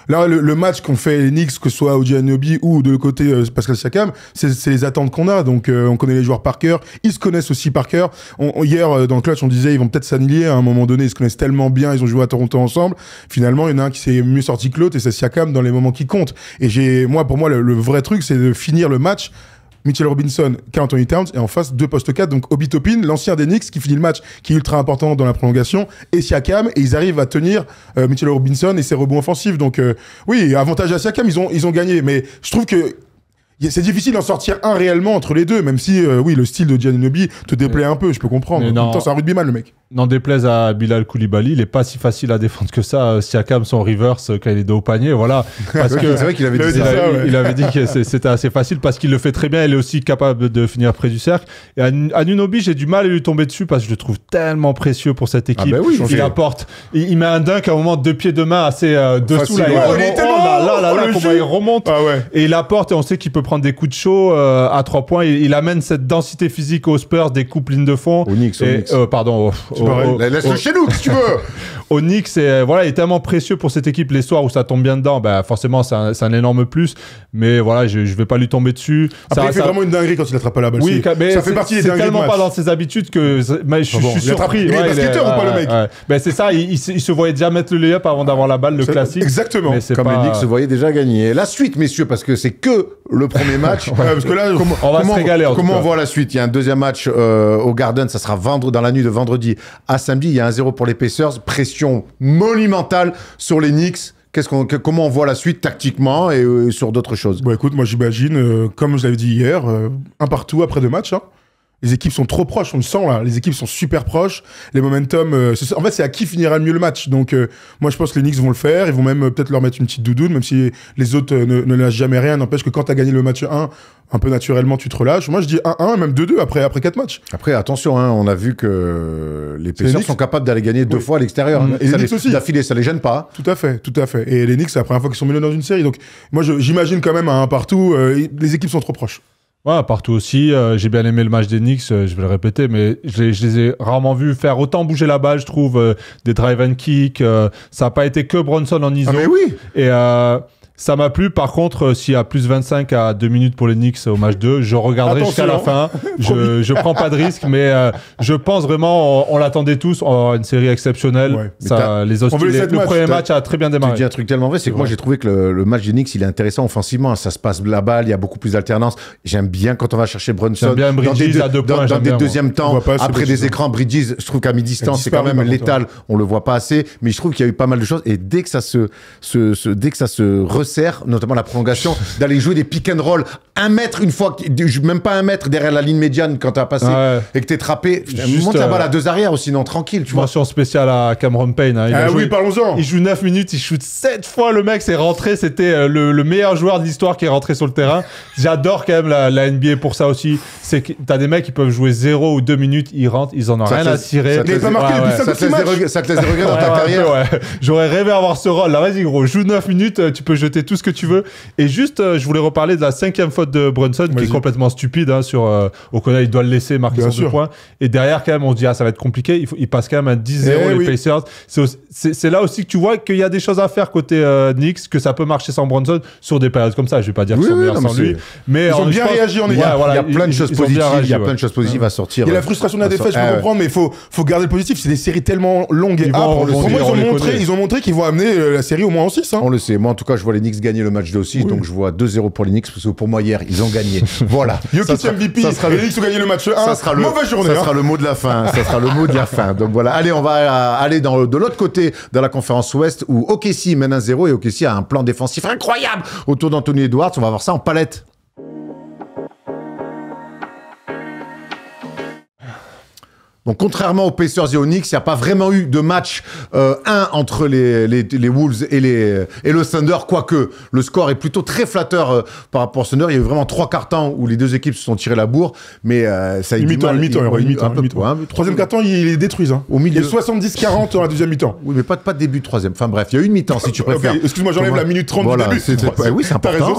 là, le match qu'on fait les Knicks, que ce soit OG Anunoby ou de l'autre côté Pascal Siakam, c'est les attentes qu'on a. Donc on connaît les joueurs par cœur. Ils se connaissent aussi par cœur. Hier, dans le clutch, on disait ils vont peut-être s'annihiler. À un moment donné, ils se connaissent tellement bien. Ils ont joué à Toronto ensemble. Finalement, il y en a un qui s'est mieux sorti que l'autre et c'est Siakam dans les moments qui comptent. Et pour moi, le vrai truc, c'est de finir le match. Mitchell Robinson, Karl Anthony Towns, et en face, 2 postes 4, donc Obi Toppin, l'ancien des Knicks, qui finit le match, qui est ultra important dans la prolongation, et Siakam, et ils arrivent à tenir Mitchell Robinson et ses rebonds offensifs. Donc oui, avantage à Siakam, ils ont gagné, mais je trouve que c'est difficile d'en sortir un réellement entre les deux, même si, oui, le style de Anunoby te déplaît un peu, je peux comprendre. En même temps, c'est un rugbyman, le mec. N'en déplaise à Bilal Koulibaly, il est pas si facile à défendre que ça. Siakam, son reverse, quand il est dos au panier, voilà. Parce que c'est vrai qu'il avait dit ça. Il avait dit que c'était assez facile parce qu'il le fait très bien. Il est aussi capable de finir près du cercle. Et Anunoby, j'ai du mal à lui tomber dessus parce que je le trouve tellement précieux pour cette équipe. Ah ben oui, il apporte. Il met un dunk à un moment de 2 pieds de main assez dessous. Là, comment il remonte. Ah ouais. Et il apporte et on sait qu'il peut prendre des coups de chaud à 3 points. Il amène cette densité physique aux Spurs, des coupes lignes de fond. Au Knicks. Pardon. Laisse-le chez nous, si tu veux. Au Knicks, il est tellement précieux pour cette équipe les soirs où ça tombe bien dedans. Ben, forcément, c'est un énorme plus. Mais voilà, je vais pas lui tomber dessus. Après, il fait vraiment une dinguerie quand il attrape pas la balle. Oui, mais ça fait partie des dingueries. C'est tellement pas dans ses habitudes que je suis surpris. Il est basketteur ou pas, le mec? Ben, c'est ça, il se voyait déjà mettre le lay-up avant d'avoir la balle, le classique. Exactement. Comme les Knicks se voyaient déjà gagner. La suite, messieurs, parce que c'est que le premier match. Parce que là, on va se régaler. Comment on voit la suite? Il y a un deuxième match au Garden, ça sera dans la nuit de vendredi à samedi. Il y a 1-0 pour les Pacers. Pression monumentale sur les Knicks. Comment on voit la suite tactiquement et sur d'autres choses? Bon, écoute, moi j'imagine, comme je l'avais dit hier, un partout après 2 matchs. Hein. Les équipes sont trop proches, on le sent là. Les équipes sont super proches. Les momentum, en fait, c'est à qui finira le mieux le match. Donc, moi, je pense que les Knicks vont le faire. Ils vont même peut-être leur mettre une petite doudoune, même si les autres ne lâchent jamais rien. N'empêche que quand tu as gagné le match 1, un peu naturellement, tu te relâches. Moi, je dis 1-1, même 2-2 après 4 matchs. Après, attention, hein, on a vu que les Pacers sont capables d'aller gagner 2 fois à l'extérieur. Hein. Et les Knicks aussi. D'affilée, ça les gêne pas. Tout à fait. Et les Knicks, c'est la première fois qu'ils sont menés dans une série. Donc, moi, j'imagine quand même à 1 partout. Les équipes sont trop proches. Ouais, partout aussi. J'ai bien aimé le match des Knicks, je vais le répéter, mais je les ai rarement vus faire autant bouger la balle, je trouve, des drive and kick. Ça n'a pas été que Bronson en ISO. Ah mais oui. Et ça m'a plu. Par contre, s'il y a plus 25 à 2 minutes pour les Knicks au match 2, je regarderai jusqu'à la fin. Je prends pas de risque, mais je pense vraiment, on l'attendait tous, une série exceptionnelle. Ouais. Le premier match a très bien démarré. Tu dis un truc tellement vrai, c'est que moi j'ai trouvé que le match des Knicks, il est intéressant offensivement. Ça se passe la balle, il y a beaucoup plus d'alternance. J'aime bien quand on va chercher Brunson. J'aime bien Bridges à 2 points. Dans des deuxièmes temps, après des écrans, Bridges, je trouve qu'à mi-distance, c'est quand même létal. On le voit pas assez, mais je trouve qu'il y a eu pas mal de choses. Et dès que ça se resserre, notamment la prolongation, d'aller jouer des pick and roll 1 mètre une fois, même pas 1 mètre derrière la ligne médiane quand t'as passé et que t'es trappé. Monte la balle à 2 arrières ou sinon tranquille, tu vois. Mention spéciale à Cameron Payne. Hein. Oui, parlons-en. Il joue 9 minutes, il shoot 7 fois, le mec, c'est rentré. C'était le meilleur joueur de l'histoire qui est rentré sur le terrain. J'adore quand même la NBA pour ça aussi. C'est que t'as des mecs qui peuvent jouer 0 ou 2 minutes, ils rentrent, ils en ont rien à cirer. Ça te laisse des regrets dans ta carrière. J'aurais rêvé avoir ce rôle. Là, vas-y, gros, joue 9 minutes, tu peux jeter tout ce que tu veux. Et juste, je voulais reparler de la 5e faute faute de Brunson qui est complètement stupide. Hein, sur O'Connell, il doit le laisser marquer son 2 points. Et derrière, quand même, on se dit, ça va être compliqué. Il passe quand même à 10-0 les Pacers. C'est là aussi que tu vois qu'il y a des choses à faire côté Knicks, que ça peut marcher sans Brunson sur des périodes comme ça. Je vais pas dire qu'ils sont meilleurs sans lui. Mais ils ont bien réagi en équipe. Il y a plein de choses positives. Il y a plein de choses positives à sortir. Il y a la frustration de la défaite, je peux comprendre, mais il faut garder le positif. C'est des séries tellement longues et âpres. Pour moi, ils ont montré qu'ils vont amener la série au moins en 6. On le sait. Moi, en tout cas, je vois les Knicks gagner le match de 6, donc je vois 2-0 pour les Knicks, parce que pour moi, hier, ils ont gagné. Voilà. Jokic MVP, les Knicks ont gagné le match 1. Mauvaise journée. Ça sera le mot de la fin. Ça sera le mot de la fin. Donc voilà. Allez, on va aller de l'autre côté de la conférence Ouest, où OKC mène 1-0 et OKC a un plan défensif incroyable autour d'Anthony Edwards. On va voir ça en palette. Donc, contrairement aux Pacers et aux Knicks, il n'y a pas vraiment eu de match 1 entre les Wolves et le Thunder, quoique le score est plutôt très flatteur par rapport au Thunder. Il y a eu vraiment 3 quarts temps où les deux équipes se sont tirées la bourre, mais ça a eu du mal. Mi-temps. Troisième quart-temps, il est détruit. Hein. Au milieu. Il y a 70-40 dans la deuxième mi-temps. Oui, mais pas de début de troisième. Enfin bref, il y a eu une mi-temps, si tu préfères. Okay, excuse-moi, j'enlève la minute 30 du début. Oui, c'est important.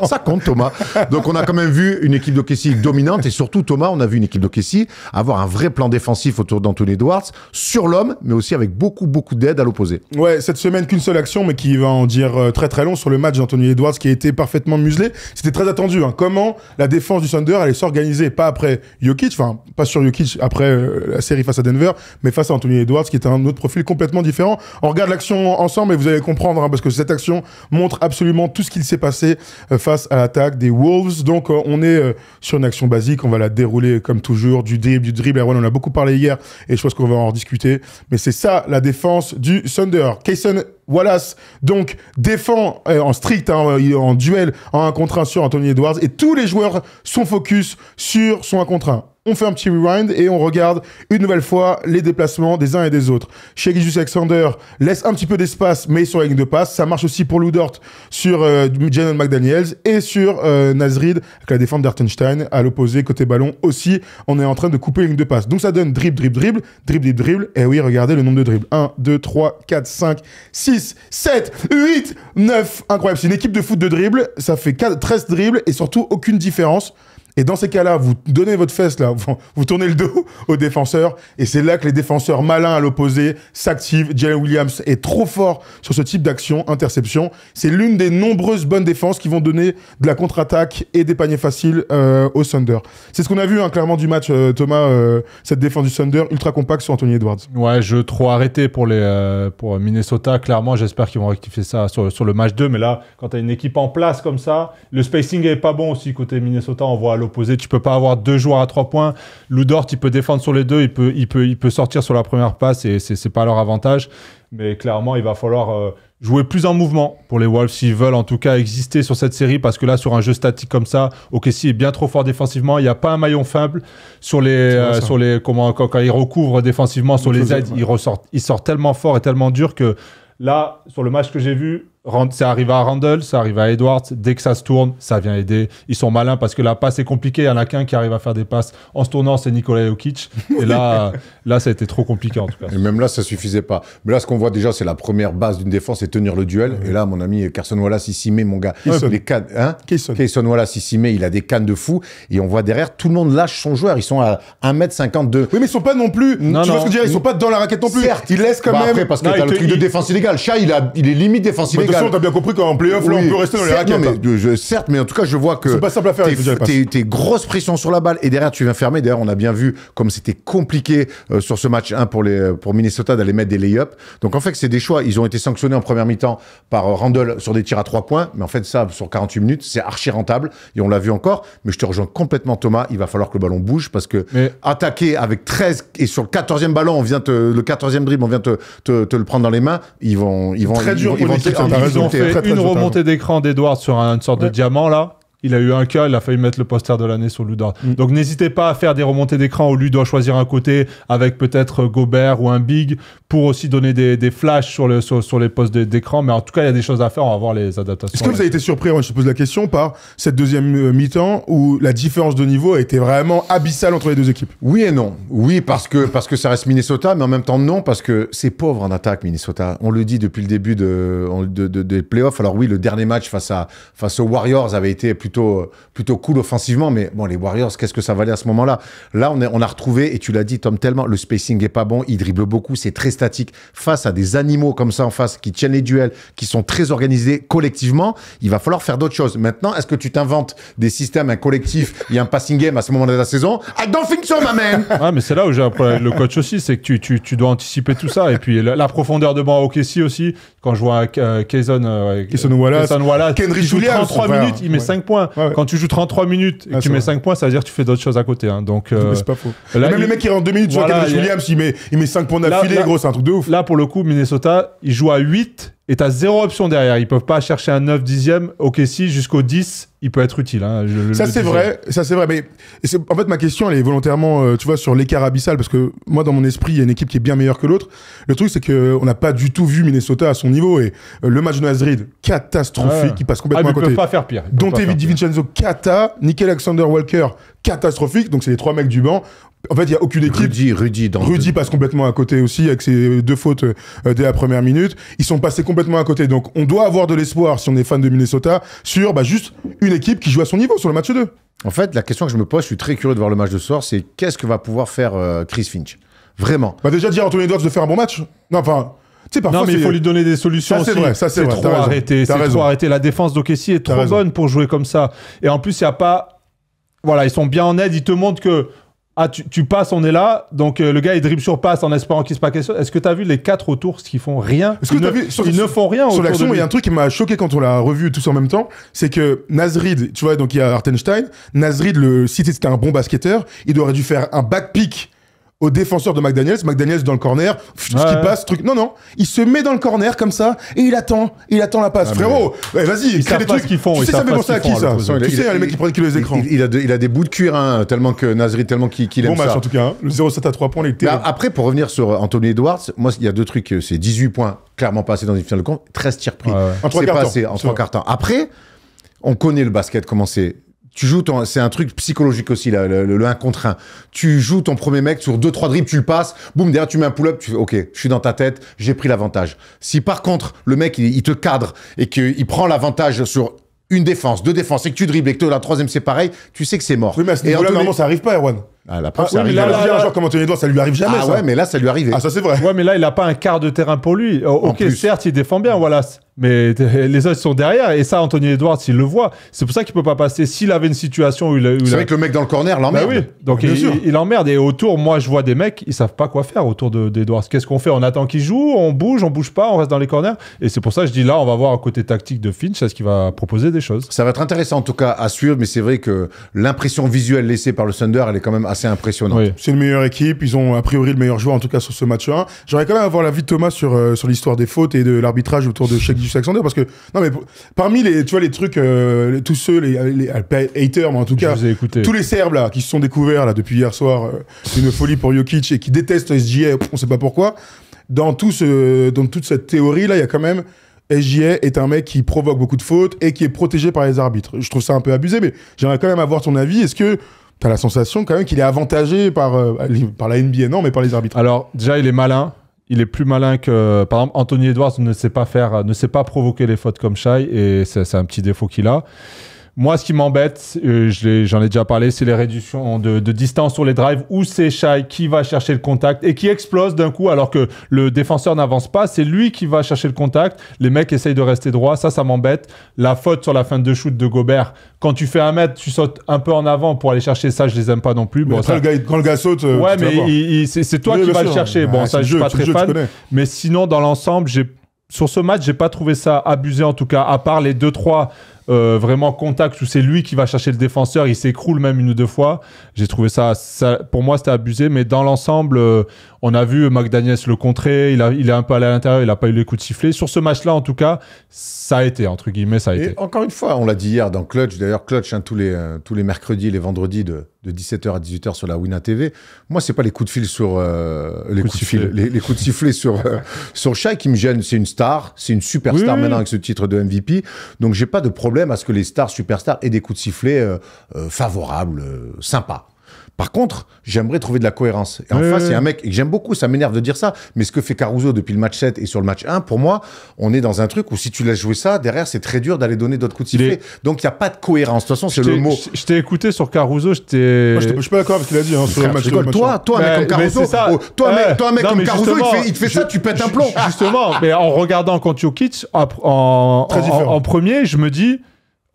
Ça compte, Thomas. Donc, on a quand même vu une équipe d'OKC dominante, et surtout, Thomas, on a vu une équipe d'OKC avoir un vrai plan défensif autour d'Anthony Edwards, sur l'homme, mais aussi avec beaucoup d'aide à l'opposé. Ouais, cette semaine, qu'une seule action, mais qui va en dire très très long sur le match d'Anthony Edwards, qui a été parfaitement muselé. C'était très attendu. Hein. Comment la défense du Thunder allait s'organiser, pas après Jokic, enfin, pas sur Jokic après la série face à Denver, mais face à Anthony Edwards, qui est un autre profil complètement différent. On regarde l'action ensemble et vous allez comprendre, hein, parce que cette action montre absolument tout ce qu'il s'est passé face à l'attaque des Wolves. Donc, on est sur une action basique, on va la dérouler comme toujours, du dribble. Erwan, on a beaucoup parlé hier et je pense qu'on va en rediscuter. Mais c'est ça, la défense du Thunder. Cason Wallace, donc, défend en strict, en duel, en 1 contre 1 sur Anthony Edwards. Et tous les joueurs sont focus sur son 1 contre 1. On fait un petit rewind et on regarde une nouvelle fois les déplacements des uns et des autres. Shai Gilgeous-Alexander laisse un petit peu d'espace, mais sur la ligne de passe. Ça marche aussi pour Lou Dort sur Jalen McDaniels et sur Naz Reid avec la défense d'Hartenstein. À l'opposé, côté ballon aussi, on est en train de couper la ligne de passe. Donc ça donne dribble. Et oui, regardez le nombre de dribbles. 1, 2, 3, 4, 5, 6, 7, 8, 9. Incroyable. C'est une équipe de foot de dribble. Ça fait 13 dribbles et surtout aucune différence. Et dans ces cas-là, vous donnez votre fesse, là, vous tournez le dos aux défenseurs, et c'est là que les défenseurs malins à l'opposé s'activent. Jalen Williams est trop fort sur ce type d'action, interception. C'est l'une des nombreuses bonnes défenses qui vont donner de la contre-attaque et des paniers faciles au Thunder. C'est ce qu'on a vu, hein, clairement, du match, Thomas, cette défense du Thunder, ultra compact sur Anthony Edwards. Ouais, jeu trop arrêté pour Minnesota, clairement. J'espère qu'ils vont rectifier ça sur le match 2, mais là, quand tu as une équipe en place comme ça, le spacing est pas bon aussi côté Minnesota, on voit l'opposé, tu peux pas avoir 2 joueurs à 3 points. Lou Dort, il peut défendre sur les deux, il peut sortir sur la première passe et c'est pas leur avantage. Mais clairement, il va falloir jouer plus en mouvement pour les Wolves s'ils veulent en tout cas exister sur cette série, parce que là, sur un jeu statique comme ça, OKC est bien trop fort défensivement. Il n'y a pas un maillon faible sur quand il recouvre défensivement sur les aides. Il sort tellement fort et tellement dur que là, sur le match que j'ai vu, ça arrive à Randle, ça arrive à Edwards. Dès que ça se tourne, ça vient aider. Ils sont malins parce que la passe est compliquée. Il y en a qu'un qui arrive à faire des passes en se tournant, c'est Nikola Jokic. Et là, ça a été trop compliqué en tout cas. Et même là, ça suffisait pas. Mais là, ce qu'on voit déjà, c'est la première base d'une défense, c'est tenir le duel. Et là, mon ami Carson Wallace, il s'y met, mon gars. Les cannes, Cason Wallace, il s'y met, il a des cannes de fou. Et on voit derrière, tout le monde lâche son joueur. Ils sont à 1m52. Oui, mais ils sont pas non plus. Tu vois ce que je veux dire, ils sont pas dans la raquette non plus. Certes. Ils laissent quand même. Après, parce que t'as le truc de défense illégale. Shai, il est limite défense illégale. De toute façon, t'as bien compris qu'en playoff, là, on peut rester dans les raquettes. Certes, mais en tout cas, je vois que c'est pas simple à faire. T'es grosse pression sur la balle et derrière, tu viens fermer. D'ailleurs, on a bien vu comme c'était compliqué sur ce match 1 pour Minnesota d'aller mettre des lay-ups. Donc, en fait, c'est des choix. Ils ont été sanctionnés en première mi-temps par Randle sur des tirs à 3 points. Mais en fait, ça, sur 48 minutes, c'est archi rentable. Et on l'a vu encore. Mais je te rejoins complètement, Thomas. Il va falloir que le ballon bouge parce que attaquer avec 13 et sur le 14e ballon, le 14e dribble, on vient te le prendre dans les mains. Ils vont fait une remontée d'écran d'Edwards sur une sorte de diamant là. Il a eu un cas, il a failli mettre le poster de l'année sur Lou Dort. Donc n'hésitez pas à faire des remontées d'écran où lui doit choisir un côté avec peut-être Gobert ou un big pour aussi donner des flashs sur les postes d'écran. Mais en tout cas, il y a des choses à faire, on va voir les adaptations. Est-ce que vous avez été surpris, moi je te pose la question, par cette deuxième mi-temps où la différence de niveau a été vraiment abyssale entre les deux équipes? Oui et non. Oui, parce que ça reste Minnesota, mais en même temps non, parce que c'est pauvre en attaque, Minnesota. On le dit depuis le début des playoffs. Alors oui, le dernier match face aux Warriors avait été plutôt plutôt cool offensivement, mais bon, les Warriors, qu'est-ce que ça valait à ce moment-là? Là, on a retrouvé, et tu l'as dit, Tom, tellement, le spacing est pas bon, il dribble beaucoup, c'est très statique. Face à des animaux comme ça en face, qui tiennent les duels, qui sont très organisés collectivement, il va falloir faire d'autres choses. Maintenant, est-ce que tu t'inventes des systèmes, un collectif et un passing game à ce moment de la saison? I don't think so, my man! Ah, mais c'est là où j'ai un problème avec le coach aussi, c'est que tu dois anticiper tout ça. Et puis la profondeur de banc au OKC aussi, quand je vois Kayson Wallace, Kenrich joue Williams, 33 minutes, il met 5 points. Ouais. Quand tu joues 33 minutes et que tu mets 5 points, ça veut dire que tu fais d'autres choses à côté. Hein. Donc, Mais c'est pas faux. là, Même les mecs qui rentrent 2 minutes, tu vois, Kenrich Williams, il met 5 points d'affilée, gros, c'est un truc de ouf. Là, pour le coup, Minnesota, il joue à 8 et t'as 0 option derrière. Ils peuvent pas chercher un 9 dixième. OKC, jusqu'au 10, il peut être utile. Hein, ça, c'est vrai. Mais en fait, ma question, elle est volontairement, tu vois, sur l'écart abyssal, parce que moi, dans mon esprit, il y a une équipe qui est bien meilleure que l'autre. Le truc, c'est qu'on n'a pas du tout vu Minnesota à son niveau. Et le match de Nasrid, catastrophique, il passe complètement à côté. Ils peuvent pas faire pire. Dont David DiVincenzo, cata. Nickel Alexander-Walker, catastrophique. Donc, c'est les 3 mecs du banc. En fait, il n'y a aucune équipe. Rudy passe complètement à côté aussi, avec ses 2 fautes dès la première minute. Ils sont passés complètement à côté. Donc, on doit avoir de l'espoir, si on est fan de Minnesota, sur juste une équipe qui joue à son niveau sur le match 2. En fait, la question que je me pose, je suis très curieux de voir le match de ce soir, c'est qu'est-ce que va pouvoir faire Chris Finch? Vraiment. Déjà, dire à Anthony Edwards de faire un bon match. Non, enfin... Non, mais il faut lui donner des solutions aussi. C'est vrai. Trop arrêté. C'est trop arrêté. La défense d'OKC est trop bonne pour jouer comme ça. Et en plus, il n'y a pas... Voilà, ils sont bien en aide. Ils te montrent que tu passes, on est là. Donc, le gars, il dribble sur passe en espérant qu'il se passe quelque chose. Est-ce que tu as vu les 4 autour, ce qu'ils font rien? Ils ne font rien sur autour l'action, de lui. il y a un truc qui m'a choqué quand on l'a revu tous en même temps. C'est que Nasrid, tu vois, donc il y a Hartenstein. Nasrid, si c'était un bon basketteur, il aurait dû faire un back pick au défenseur de McDaniels. McDaniels dans le corner, ce qui passe, truc. Non, il se met dans le corner comme ça et il attend la passe. Frérot, vas-y, crée des trucs. Qu'ils font. Tu sais, ça fait penser à qui, ça? Tu sais, les mecs qui prennent les écrans. Il a des bouts de cuir, hein, tellement que Nasrid, tellement qu'il aime ça. Bon match, en tout cas. Hein. Le 0-7 à 3 points, il était... Après, pour revenir sur Anthony Edwards, moi, il y a 2 trucs. C'est 18 points, clairement pas assez dans une finale de compte. 13 tirs pris. En 3 quarts temps. En 3 quarts temps. Après, on connaît le basket, comment c'est. Tu joues c'est un truc psychologique aussi, le 1 contre 1. Tu joues ton premier mec sur 2-3 dribbles, tu le passes, boum, derrière tu mets un pull-up, tu fais OK, je suis dans ta tête, j'ai pris l'avantage. Si par contre, le mec, il te cadre et qu'il prend l'avantage sur une défense, 2 défenses, et que tu dribbles et que la 3e c'est pareil, tu sais que c'est mort. Oui, mais à ce niveau-là, normalement, ça arrive pas, Erwan. La preuve, ça arrive. Un joueur comme Anthony Edwards, ça lui arrive jamais. Ah ouais, mais là, ça lui arrive. Ah, ça c'est vrai. Ouais, mais là, il a pas un quart de terrain pour lui. OK, certes, il défend bien, Wallace. Mais les autres sont derrière. Et ça, Anthony Edwards, il le voit. C'est pour ça qu'il peut pas passer. S'il avait une situation où c'est vrai que le mec dans le corner l'emmerde. Bah oui. Donc, il emmerde. Et autour, moi, je vois des mecs, ils savent pas quoi faire autour d'Edwards. Qu'est-ce qu'on fait? On attend qu'il joue, on bouge pas, on reste dans les corners. Et c'est pour ça que je dis là, on va voir un côté tactique de Finch. Est-ce qu'il va proposer des choses? Ça va être intéressant, en tout cas, à suivre. Mais c'est vrai que l'impression visuelle laissée par le Thunder, elle est quand même assez impressionnante. Oui. C'est une meilleure équipe, ils ont a priori le meilleur joueur en tout cas sur ce match-là. J'aimerais quand même avoir l'avis de Thomas sur l'histoire des fautes et de l'arbitrage autour de Shai Gilgeous-Alexander parce que non mais parmi les tu vois les trucs tous ceux les haters mais en tout cas tous les Serbes là qui se sont découverts là depuis hier soir une folie pour Jokic et qui détestent SGA, on sait pas pourquoi. Dans toute cette théorie là, il y a quand même SGA est un mec qui provoque beaucoup de fautes et qui est protégé par les arbitres. Je trouve ça un peu abusé mais j'aimerais quand même avoir ton avis. Est-ce que t'as la sensation quand même qu'il est avantagé par la NBA, non, mais par les arbitres? Alors, déjà, il est malin. Il est plus malin que... Par exemple, Anthony Edwards ne sait pas provoquer les fautes comme Shai, et c'est un petit défaut qu'il a. Moi, ce qui m'embête, j'en ai déjà parlé, c'est les réductions de distance sur les drives où c'est Shai qui va chercher le contact et qui explose d'un coup alors que le défenseur n'avance pas. C'est lui qui va chercher le contact. Les mecs essayent de rester droits. Ça m'embête. La faute sur la fin de shoot de Gobert, quand tu fais 1 mètre, tu sautes un peu en avant pour aller chercher ça, je les aime pas non plus. Bon, après, quand le gars saute... ouais, mais c'est toi qui vas le chercher. Bon, ça, je suis pas très fan. Mais sinon, dans l'ensemble, sur ce match, j'ai pas trouvé ça abusé en tout cas, à part les 2-3 vraiment contacts où c'est lui qui va chercher le défenseur, il s'écroule même 1 ou 2 fois. J'ai trouvé ça pour moi c'était abusé, mais dans l'ensemble on a vu McDaniels le contrer, il est un peu allé à l'intérieur, il a pas eu les coups de sifflet. Sur ce match-là en tout cas, ça a été entre guillemets, ça a été. Encore une fois, on l'a dit hier dans Clutch, d'ailleurs Clutch tous les mercredis, les vendredis de 17h à 18h sur la Wina TV. Moi c'est pas les coups de fil sur les coups de sifflet sur Shai qui me gênent, c'est une star, c'est une superstar maintenant avec ce titre de MVP. Donc j'ai pas de problème à ce que les stars superstars aient des coups de sifflet favorables, sympas. Par contre, j'aimerais trouver de la cohérence. Et en face, il y a un mec, et que j'aime beaucoup, ça m'énerve de dire ça, mais ce que fait Caruso depuis le match 7 et sur le match 1, pour moi, on est dans un truc où si tu laisses jouer ça, derrière, c'est très dur d'aller donner d'autres coups de sifflet. Donc, il n'y a pas de cohérence. De toute façon, c'est le mot. Je t'ai écouté sur Caruso, Moi, je suis pas d'accord avec ce qu'il a dit sur le match. Toi, un mec comme Caruso, toi, un mec comme Caruso, il te fait ça, tu pètes un plomb. Justement, mais en regardant contre Jokic, en premier, je me dis...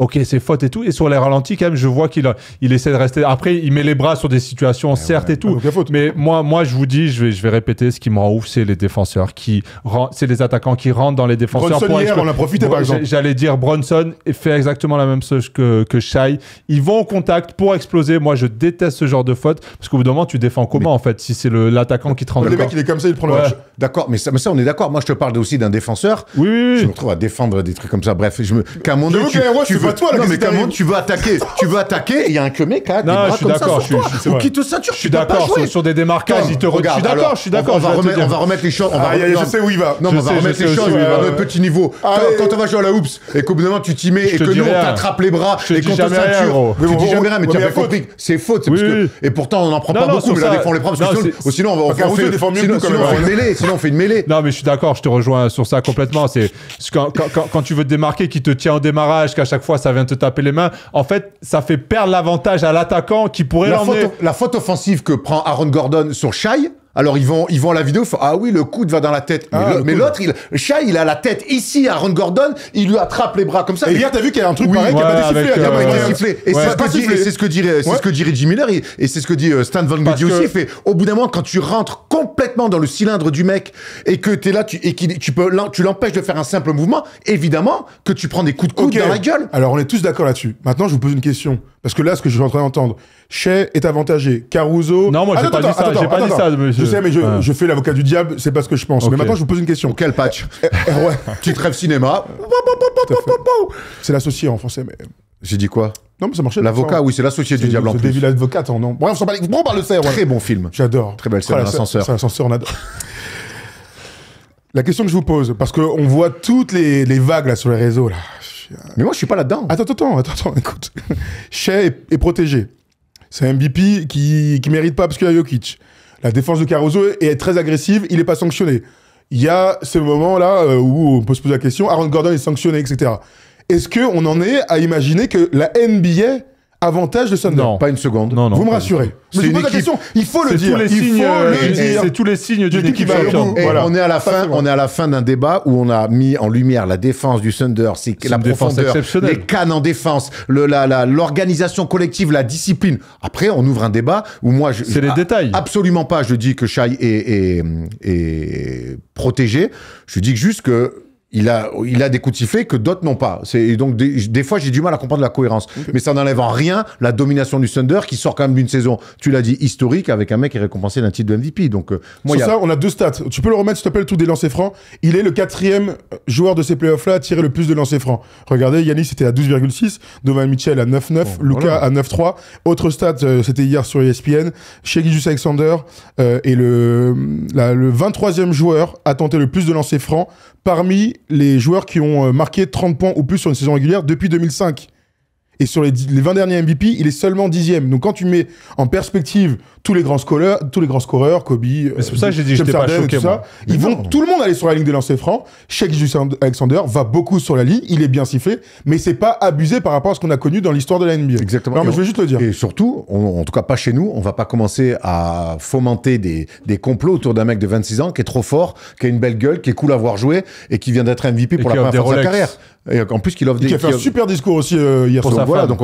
Ok, c'est faute et tout. Et sur les ralentis, quand même, je vois qu'il essaie de rester. Après, il met les bras sur des situations, certes, et tout. Mais moi, je vous dis, je vais répéter, ce qui me rend ouf, c'est les défenseurs c'est les attaquants qui rentrent dans les défenseurs. Bronson, hier, on a profité, par exemple. J'allais dire, Bronson fait exactement la même chose que Shai. Ils vont au contact pour exploser. Moi, je déteste ce genre de faute. Parce qu'au bout d'un moment, tu défends comment, en fait, si c'est l'attaquant qui te rend le mec, il est comme ça, il prend le match. D'accord, mais ça, on est d'accord. Moi, je te parle aussi d'un défenseur. Oui. Je me retrouve à défendre des trucs comme ça. Bref, qu'à mon donné, tu veux attaquer, il y a un mec qui a des bras comme ça sur toi, ou qui te ceinture. Je suis d'accord, sur des démarquages, il te regarde. Je suis d'accord. On va remettre les choses. Je sais où il va. Non, on va remettre les choses à notre petit niveau. Quand on va jouer à la hoops et qu'au bout d'un moment tu t'y mets et que nous on t'attrape les bras et qu'on te ceinture, tu dis jamais rien, mais tu as bien compris que c'est faute. Et pourtant on n'en prend pas beaucoup, mais là des fois on les prend parce que sinon on fait une mêlée. Non, mais je suis d'accord, je te rejoins sur ça complètement. C'est quand tu veux te démarquer, qui te tient au démarrage, qu'à chaque fois ça vient te taper les mains. En fait, ça fait perdre l'avantage à l'attaquant qui pourrait l'emmener. La faute offensive que prend Aaron Gordon sur Shai, alors ils vont à la vidéo, ah oui, le coude va dans la tête. Mais l'autre, Shai, il a la tête ici, Aaron Gordon, il lui attrape les bras comme ça. Et hier, t'as vu qu'il y a un truc pareil qui a pas été sifflé. Et c'est ce que dit Reggie Miller, et c'est ce que dit Stan Van Gundy aussi. Il fait, au bout d'un moment, quand tu rentres complètement dans le cylindre du mec et que t'es là, tu l'empêches de faire un simple mouvement, évidemment que tu prends des coups de coude dans la gueule. Alors, on est tous d'accord là-dessus. Maintenant, je vous pose une question. Parce que là, ce que je suis en train d'entendre, Shai est avantagé. Caruso... Non, moi, j'ai pas dit ça, monsieur. Je sais, mais je fais l'avocat du diable, c'est pas ce que je pense. Mais maintenant, je vous pose une question. Quel patch? Petite rêve cinéma. C'est l'associé en français, mais... J'ai dit quoi? Non, mais ça marchait. L'avocat, oui, c'est l'associé du diable en plus. C'est Devil Advocate, non? Bref, on parle de ça. Très bon film. J'adore. Très belle scène, l'ascenseur. C'est l'ascenseur, on adore. La question que je vous pose, parce qu'on voit toutes les vagues là sur les réseaux, là. Mais moi, je suis pas là-dedans. Attends, écoute. Shai est protégé. C'est un MVP qui mérite pas parce qu'il y a Jokic. La défense de Caruso est très agressive, il est pas sanctionné. Il y a ce moment-là où on peut se poser la question, Aaron Gordon est sanctionné, etc. Est-ce qu'on en est à imaginer que la NBA avantage le Thunder? Non. Pas une seconde. Non, vous me rassurez. Mais je pose la question, il faut le dire. C'est tous les signes d'une équipe championne. Voilà. On est à la fin d'un débat où on a mis en lumière la défense du Thunder, c'est la profondeur, les cannes en défense, l'organisation collective, la discipline. Après, on ouvre un débat où moi, c'est les détails. Absolument pas. Je dis que Shai est protégé. Je dis juste que il a des coups de sifflet que d'autres n'ont pas. Et donc, des fois, j'ai du mal à comprendre la cohérence. Okay. Mais ça n'enlève en rien la domination du Thunder qui sort quand même d'une saison, tu l'as dit, historique, avec un mec qui est récompensé d'un titre de MVP. Donc, moi, ça, on a deux stats. Tu peux le remettre, s'il te plaît, le tout des lancers francs. Il est le 4e joueur de ces playoffs-là à tirer le plus de lancers francs. Regardez, Giannis était à 12,6, Donovan Mitchell à 9,9, Luka à 9,3. Autre stat, c'était hier sur ESPN, Shai Gilgeous-Alexander est le 23e joueur à tenter le plus de lancers francs parmi les joueurs qui ont marqué 30 points ou plus sur une saison régulière depuis 2005. Et sur les 20 derniers MVP, il est seulement 10e. Donc quand tu mets en perspective tous les grands scoreurs, Kobe, c'est pour ça que j'ai dit que j'étais pas choqué, tout ça, tout le monde aller sur la ligne des lancers francs. Shai Gilgeous-Alexander va beaucoup sur la ligne, il est bien sifflé, mais c'est pas abusé par rapport à ce qu'on a connu dans l'histoire de la NBA. Exactement. Non, mais je veux juste le dire. Et surtout, en tout cas pas chez nous, on va pas commencer à fomenter des complots autour d'un mec de 26 ans qui est trop fort, qui a une belle gueule, qui est cool à voir jouer et qui vient d'être MVP pour la première fois de sa carrière. Et en plus, qu'il offre qui a fait un super discours aussi hier soir. Voilà, donc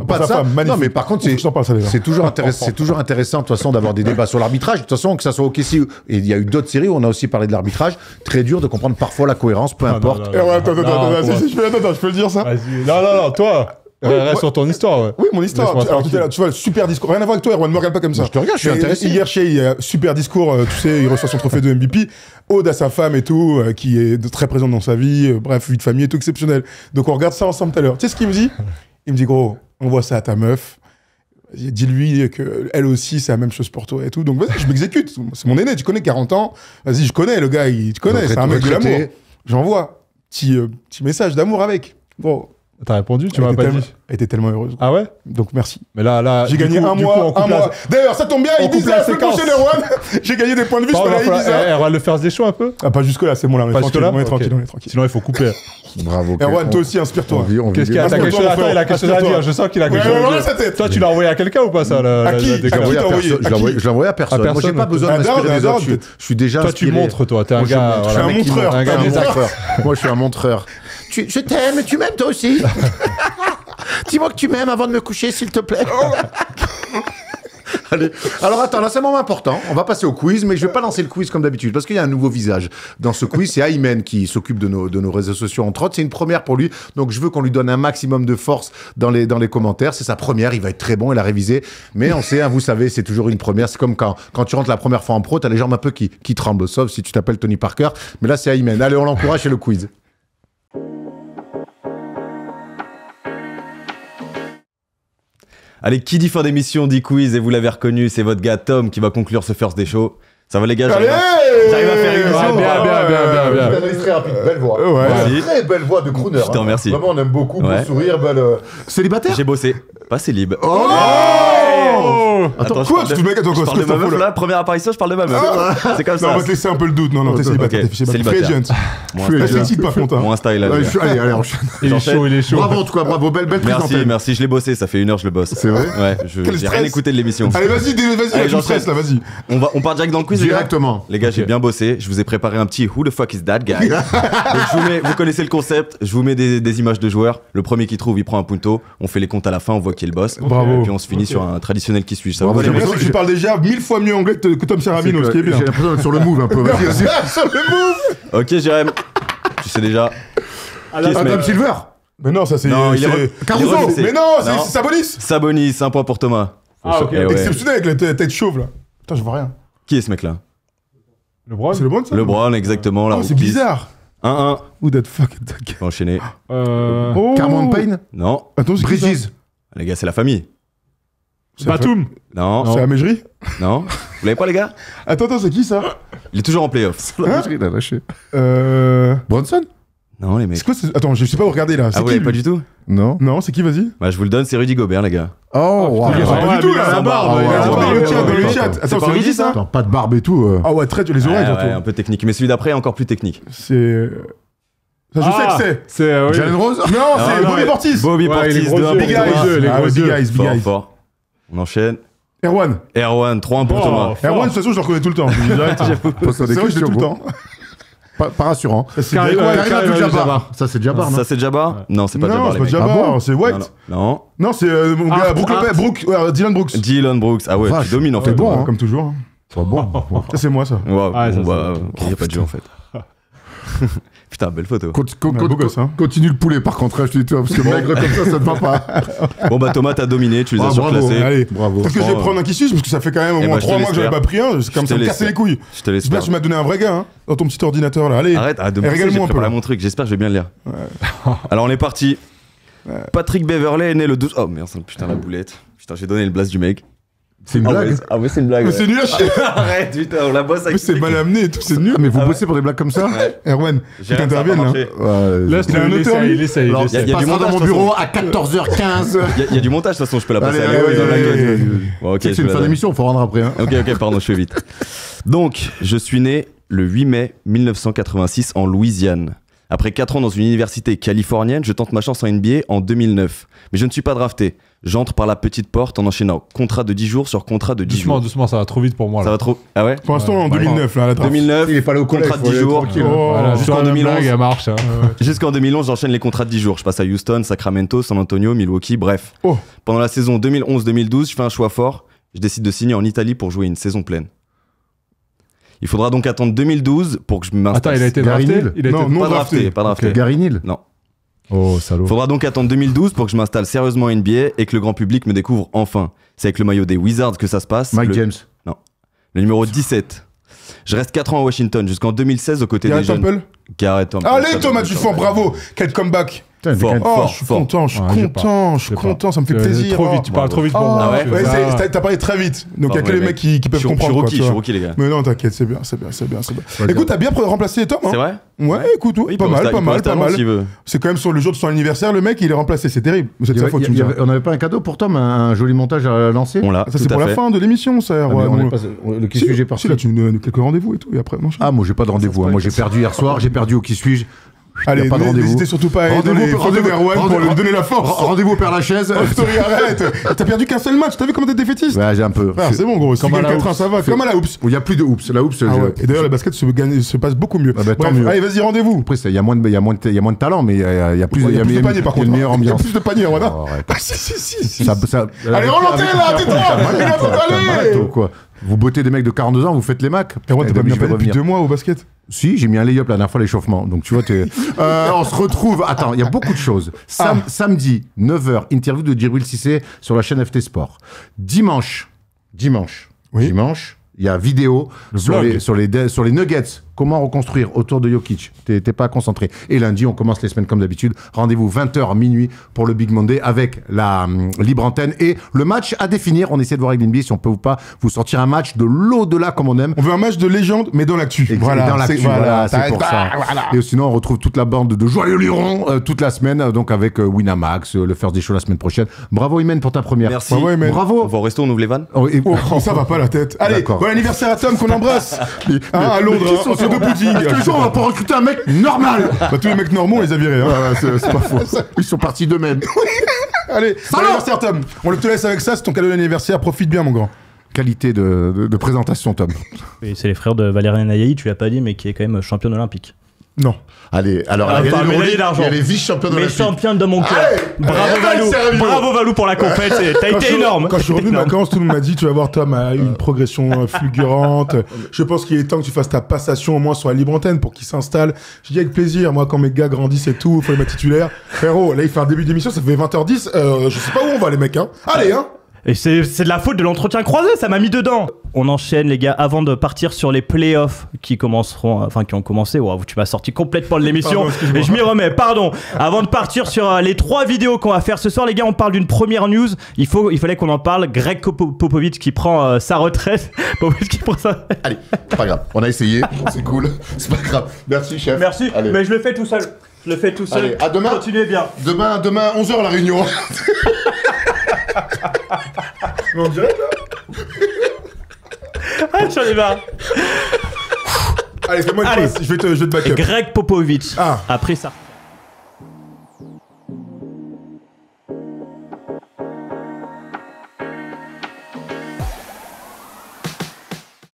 pas de ça. Non, mais par contre, c'est toujours intéressant de toute façon d'avoir des débats sur l'arbitrage. De toute façon, que ça soit OKC, et il y a eu d'autres séries où on a aussi parlé de l'arbitrage. Très dur de comprendre parfois la cohérence, peu importe. Attends, je peux le dire ça. Non, toi. Reste sur ton histoire, ouais. Oui, mon histoire. Alors, tu vois, le super discours. Rien à voir avec toi, Erwan, me regarde pas comme ça. Je te regarde, je suis intéressé. Hier, Shai, super discours, tu sais, il reçoit son trophée de MVP. Ode à sa femme et tout, qui est très présente dans sa vie. Bref, vie de famille et tout, exceptionnel. Donc, on regarde ça ensemble tout à l'heure. Tu sais ce qu'il me dit? Il me dit, gros, envoie ça à ta meuf. Dis-lui qu'elle aussi, c'est la même chose pour toi et tout. Donc, vas-y, je m'exécute. C'est mon aîné, tu connais, 40 ans. Vas-y, je connais le gars, tu connais, c'est un mec de l'amour. J'envoie. Petit message d'amour avec. Bon. T'as répondu, tu Elle m'as était pas tellement- dit. Elle était tellement heureuse. Ah ouais? Donc merci. Mais là. J'ai du gagné coup- un du coup, mois. on coupe la- D'ailleurs, ça tombe bien, on il coupe dit la ça, c'est séquence. prochain Erwan. J'ai gagné des points de vue, je Bon, peux va la falloir- Ibiza. Erwan, le first des shows un peu? Ah, pas jusque-là, c'est bon là, on est Pas tranquille. jusque-là? On est Ok. tranquille, on est tranquille. Sinon, il faut couper. Bravo. Erwan, toi aussi, inspire-toi. Qu'est-ce qu'il y a? T'as quelque chose à faire, il a quelque chose à dire. Je sens qu'il a quelque chose à Ouais, dire. sa tête. Toi, tu l'as envoyé à quelqu'un ou pas, ça? À qui? Je l'ai envoyé à t'as envoyé personne. Je l'ai envoyé à personne. À Moi, j'ai personne, pas ok. besoin de m'inspirer des Hasard, autres. peut-être. Je suis déjà Toi, tu inspiré. montres, toi. T'es un Moi, je gars. montre. Je suis un voilà. montreur. Un gars Je suis un montreur. montreur. Moi, je suis un montreur. Je t'aime, tu m'aimes toi aussi. Dis-moi que tu m'aimes avant de me coucher, s'il te plaît. Allez. Alors attends, là c'est un moment important. On va passer au quiz, mais je vais pas lancer le quiz comme d'habitude parce qu'il y a un nouveau visage dans ce quiz. C'est Aymen qui s'occupe de nos réseaux sociaux entre autres. C'est une première pour lui, donc je veux qu'on lui donne un maximum de force dans les commentaires. C'est sa première, il va être très bon, il a révisé. Mais on sait, hein, vous savez, c'est toujours une première. C'est comme quand tu rentres la première fois en pro, t'as les jambes un peu qui tremblent, sauf si tu t'appelles Tony Parker. Mais là c'est Aymen. Allez, on l'encourage, c'est le quiz. Allez, qui dit fin d'émission dit quiz, et vous l'avez reconnu, c'est votre gars Tom qui va conclure ce first des shows. Ça va les gars, Allez j'arrive à faire une Ouais, émission. bien. Une analyse très rapide, belle voix. Ouais. Merci. Très belle voix de crooner. Je te remercie. Vraiment, on aime beaucoup. Ouais. Beau sourire, belle. Célibataire. J'ai bossé, pas célib. Oh Attends, quoi, tu te mets à ton je parle de ma meuf là. là, première apparition, je parle de ma meuf. C'est comme Non, ça. on va te laisser un peu le doute. Non, t'es célibataire. Ok, T'es célibataire. célibataire. Free agent. Mon Free Là, Insta, je t'excite par contre. mon Insta, il a Ouais, vu. allez, enchaîne. Il est chaud, il est chaud. Bravo en tout cas, bravo, belle prise Merci, d'antenne. merci, je l'ai bossé, ça fait 1 heure je le bosse. C'est vrai Ouais, Quel j'ai rien stress. écouté de l'émission. Allez, vas-y, Allez, là, tu me j'enchaîne. stresses là, vas-y. On part direct dans le quiz, les gars. Directement. Les gars, j'ai bien bossé. Je vous ai préparé un petit Who the fuck is that guy. Donc, vous connaissez le concept. Je vous mets des images de joueurs. Le premier qui trouve, il prend un punto. On fait les comptes à la fin, on voit qui est le boss. Bravo. Et puis on se finit sur un traditionnel qui suit. Ça Bravo, vous J'aime les bien, mecs c'est que tu parles déjà 1000 fois mieux anglais que Tom Serafino, ce qui est bien. J'ai l'impression d'être sur le move un peu. Vas-y, vas-y. Ok, Jérém. Tu sais déjà. Qui est ce Adam mec Silver. Mais non, ça c'est. Non, il est Caruso. renoncé. Mais non, c'est Non. Sabonis. Sabonis, 1 point pour Thomas. Ah, ok. Eh ouais. Exceptionnel avec la tête chauve là. Putain, je vois rien. Qui est ce mec-là? Le Brown. C'est le bon ça LeBron, exactement. La Oh, c'est rookie. bizarre. 1-1. Who that fuck is that guy? On va enchaîner. Oh. Carmon Payne. Non. Attends, c'est qui ça? Bridges. Les gars, c'est la famille. Batum. Non. C'est la Mégerie. Non. Vous l'avez pas, les gars? Attends, c'est qui ça? Il est toujours en playoff. Hein Il a lâché. Euh. Bronson. Non, les mecs. C'est quoi Attends, je sais pas où regarder là. Ah, C'est vous qui l'avez pas lui du tout? Non. Non, c'est qui, vas-y? Bah, je vous le donne, c'est Rudy Gobert, les gars. Oh, wow. Il est pas du tout là. la barbe, il a la Attends, barbe. dans le chat, dans le Attends, chat. attends. Attends, C'est pas c'est Rudy, Rudy ça? Attends, pas de barbe et tout. Ah ouais, traite les oreilles Ouais, surtout. un peu technique. Mais celui d'après est encore plus technique. C'est. Ça, je sais que c'est. C'est. oui. Jalen Rose. Non, c'est non, Bobby ouais. Portis. Bobby Ouais, Portis, les gros 2-1 yeux, pour Big les Thomas. gros yeux, Eyes. les Ah gros ouais, Big yeux. Eyes, Big Fort, Eyes. fort. On enchaîne. Erwan. Erwan, 3-1 pour Oh, Thomas. fort. Erwan, de toute façon, je le reconnais tout le temps. Je dis direct. Pose-toi des C'est vrai que je l'ai questions, tout le gros. temps. Pas rassurant. C'est Karim- Derek White. Karim Abdul-Jabbar. Ça, c'est Jabbar, non? Ça, c'est Jabbar? Non, c'est pas Non, Jabbar, c'est les pas mecs. Jabbar, Ah bon c'est White. Non. Non, c'est mon gars, Brook Lopez, Dylan Brooks. Dylan Brooks. Ah ouais, Vache. tu domines en fait. C'est bon, hein. Comme toujours. hein. Pas bon. Ça, c'est moi, ça. Wow, Ah, ça, bon, bah, c'est- il y a pas de jeu en fait. Putain, belle photo. beau gosse, hein. Continue le poulet, par contre, hein, je te dis, toi, parce que maigre comme ça ne te va pas. Bon, bah Thomas, t'as dominé, tu les as Ah, bravo. surclassés. Allez. Bravo. Parce que je vais Oh, prendre un qui suit, parce que ça fait quand même au Eh moins ben, je 3 te mois que j'avais l'espère. pas pris un. C'est comme Je ça te me casser l'espère. les couilles. Je te laisse J'espère faire. que tu m'as donné un vrai gars, hein, dans ton petit ordinateur, là. Allez. Arrête de me pousser, régale-moi j'ai un peu, préparé là. mon truc, j'espère que je vais bien le lire. Alors on est parti. Patrick Beverley est né le 12... Oh merde, putain la boulette. Putain, j'ai donné le blast du mec. C'est une blague. Ah ouais, c'est une blague. Mais c'est nul à chier. Arrête, putain, on la bosse avec Mais c'est mal amené et tout, c'est nul. Ah, mais vous bossez pour des blagues comme ça? Erwan, J'ai tu rien, ça a pas t'interviennes là. marché. Ouais, Laisse-le, Il a un il auteur, essaye, lui. il essaye. Alors, il essaye. y a du passera montage, dans mon de toute bureau à 14h15. Il y a du montage, de toute façon, je peux la passer Allez, à Léo, allez, il en a allez, que- allez, allez. Bon, ok, C'est je une vais la fin donner. d'émission, faut rendre après. Hein. Ok, pardon, je fais vite. Donc, je suis né le 8 mai 1986 en Louisiane. Après 4 ans dans une université californienne, je tente ma chance en NBA en 2009. Mais je ne suis pas drafté. J'entre par la petite porte en enchaînant contrat de 10 jours sur contrat de 10 Doucement, jours. doucement, ça va trop vite pour moi. Ça Là. va trop... Ah ouais Pour l'instant, en Ouais. 2009, là, à la draft. 2009, Il est pas allé au collège, contrat de faut 10 aller jours. tranquille. Oh. Voilà, Jusqu'en sur la même 2011. blague, elle marche. Hein. Jusqu'en 2011, j'enchaîne les contrats de 10 jours. Je passe à Houston, Sacramento, San Antonio, Milwaukee, bref. Oh. Pendant la saison 2011-2012, je fais un choix fort. Je décide de signer en Italie pour jouer une saison pleine. Il faudra donc attendre 2012 pour que je m'installe. Attends, il a été Gary drafté. Neal. Il a été- Non, non Pas drafté, drafté. pas drafté. Gary Neal. Non. Oh, salaud. Faudra donc attendre 2012 pour que je m'installe sérieusement en NBA et que le grand public me découvre enfin. C'est avec le maillot des Wizards que ça se passe. Mike le, James. le numéro 17. Je reste 4 ans à Washington jusqu'en 2016 aux côtés Garrett des jeunes. Temple. Garrett Temple. Allez, Thomas Dufort, bravo. Quel comeback. Putain, Fort. quelqu'un de Oh, fort. je suis fort. content, je suis Ah, j'ai content, je suis Je sais content, ça me fait pas. plaisir. Trop oh. vite, tu parles trop vite pour Oh, moi. Ah ouais ouais, Bah, t'as parlé très vite. Donc il y a Bah, que ouais, les mecs qui peuvent comprendre. Je suis rookie, les gars. Mais non, t'inquiète, c'est bien, c'est bien, c'est bien, c'est bien. Ouais, Écoute, t'as bien remplacé Tom, hein. C'est vrai? Ouais, écoute, Il pas peut mal, rester- pas il peut mal, rester pas un an mal. s'il veut. C'est quand même sur le jour de son anniversaire, le mec, il est remplacé, c'est terrible. C'est de sa faute, tu me dis. On n'avait pas un cadeau pour Tom, un joli montage à lancer. On l'a. Ça, c'est tout pour à la fait. fin de l'émission, ça. Ah, mais ouais, on bon. est pas- le qui Si, suis-je est si, parti. là, tu me donnes quelques rendez-vous et tout, et après, non, Ah, moi j'ai pas de rendez-vous. Moi j'ai perdu hier soir, j'ai perdu au qui suis-je. allez, pas de rendez-vous. n'hésitez surtout pas à aller dans les rendez-vous Erwan pour lui donner la force. Rendez-vous au Père Lachaise. Oh, Story, arrête. T'as perdu qu'un seul match, t'as vu comment t'es défaitiste? Ouais, j'ai un peu. Frère, c'est bon, gros. Si tu Comme à gagnes la 4-1, ça va. C'est- Comme à la Hoops. Il y a plus de hoops. La hoops. Ah ouais. Et d'ailleurs, le basket se passe beaucoup mieux. Ah bah, tant Bref, mieux. allez, vas-y, rendez-vous. Après, il y a moins de talent, mais il y a plus Il y a plus de paniers, par il y a contre. une meilleure Il y a ambiance. plus de paniers, voilà. Oh, arrête. Ah, si. Ça- Allez, remontez là, tais-toi. Il va faut aller. Ou quoi. Vous bottez des mecs de 42 ans, vous faites les Macs. Erwan, t'as pas bien Je vais parlé depuis revenir. 2 mois au basket? Si, j'ai mis un lay-up la dernière fois à l'échauffement. Donc tu vois, on se retrouve. Attends, il y a beaucoup de choses. Samedi, 9h, interview de Djibril Cissé sur la chaîne FT Sport. Dimanche, Oui. il y a vidéo blog. sur les Nuggets. Comment reconstruire autour de Jokic. T'es pas concentré. Et lundi, on commence les semaines comme d'habitude. Rendez-vous 20h minuit pour le Big Monday avec la libre antenne et le match à définir. On essaie de voir avec l'NBA si on peut ou pas vous sortir un match de l'au-delà comme on aime. On veut un match de légende, mais dans l'actu. Et dans l'actu, voilà, c'est pour ça. Voilà. Et sinon, on retrouve toute la bande de Joyeux Luron toute la semaine, donc avec Winamax, le First Day Show la semaine prochaine. Bravo Imen pour ta première. Merci. Ouais, mais- On Bravo. va au resto, on ouvre les vannes. Oh, et- Oh, ça va pas la tête. Allez, D'accord. bon anniversaire à Tom qu'on embrasse. À Londres, qui sont entre deux boutiques. Est-ce que le jour, on va pas recruter un mec normal? Bah, tous les mecs normaux, on les a virés. Hein. C'est pas faux. Ils sont partis d'eux-mêmes. Allez, bon anniversaire Tom. On te laisse avec ça, c'est ton cadeau d'anniversaire. Profite bien, mon grand. Qualité de présentation, Tom. Oui, c'est les frères de Valérien Ayayi, tu l'as pas dit, mais qui est quand même championne olympique. Non. Allez, alors, Ah, il y a pas les médaillé Rolling, d'argent. il y a les vice-champions Mais olympiques. championne de mon cœur. Bravo allez, Valou. sérieux. Bravo Valou pour la compète. T'as été énorme. Quand je suis revenu de Énorme. vacances, tout le monde m'a dit tu vas voir Tom a eu une progression fulgurante. Je pense qu'il est temps que tu fasses ta passation au moins sur la libre antenne pour qu'il s'installe. Je dis avec plaisir, moi quand mes gars grandissent et tout, il faut les mettre titulaires. Frérot, là il fait un début d'émission, ça fait 20h10, je sais pas où on va les mecs hein. Allez hein. Et c'est de la faute de l'entretien croisé, ça m'a mis dedans. On enchaîne les gars avant de partir sur les playoffs qui commenceront, enfin qui ont commencé. Waouh, tu m'as sorti complètement de l'émission Pardon, excuse-moi. et je m'y remets. Pardon. Avant de partir sur les 3 vidéos qu'on va faire ce soir, les gars, on parle d'une première news. Il fallait qu'on en parle. Greg Popovich qui prend sa retraite. Popovich qui prend sa. Allez, c'est pas grave. On a essayé. C'est cool. C'est pas grave. Merci, chef. Merci. Allez. Mais je le fais tout seul. Je le fais tout seul. Allez, à demain. Continuez bien. Demain, 11h, la réunion. On dirait là. Ah, j'en ai marre. Allez, fais-moi une Allez. passe, je vais te back up. Greg Popovich Ah. a pris ça.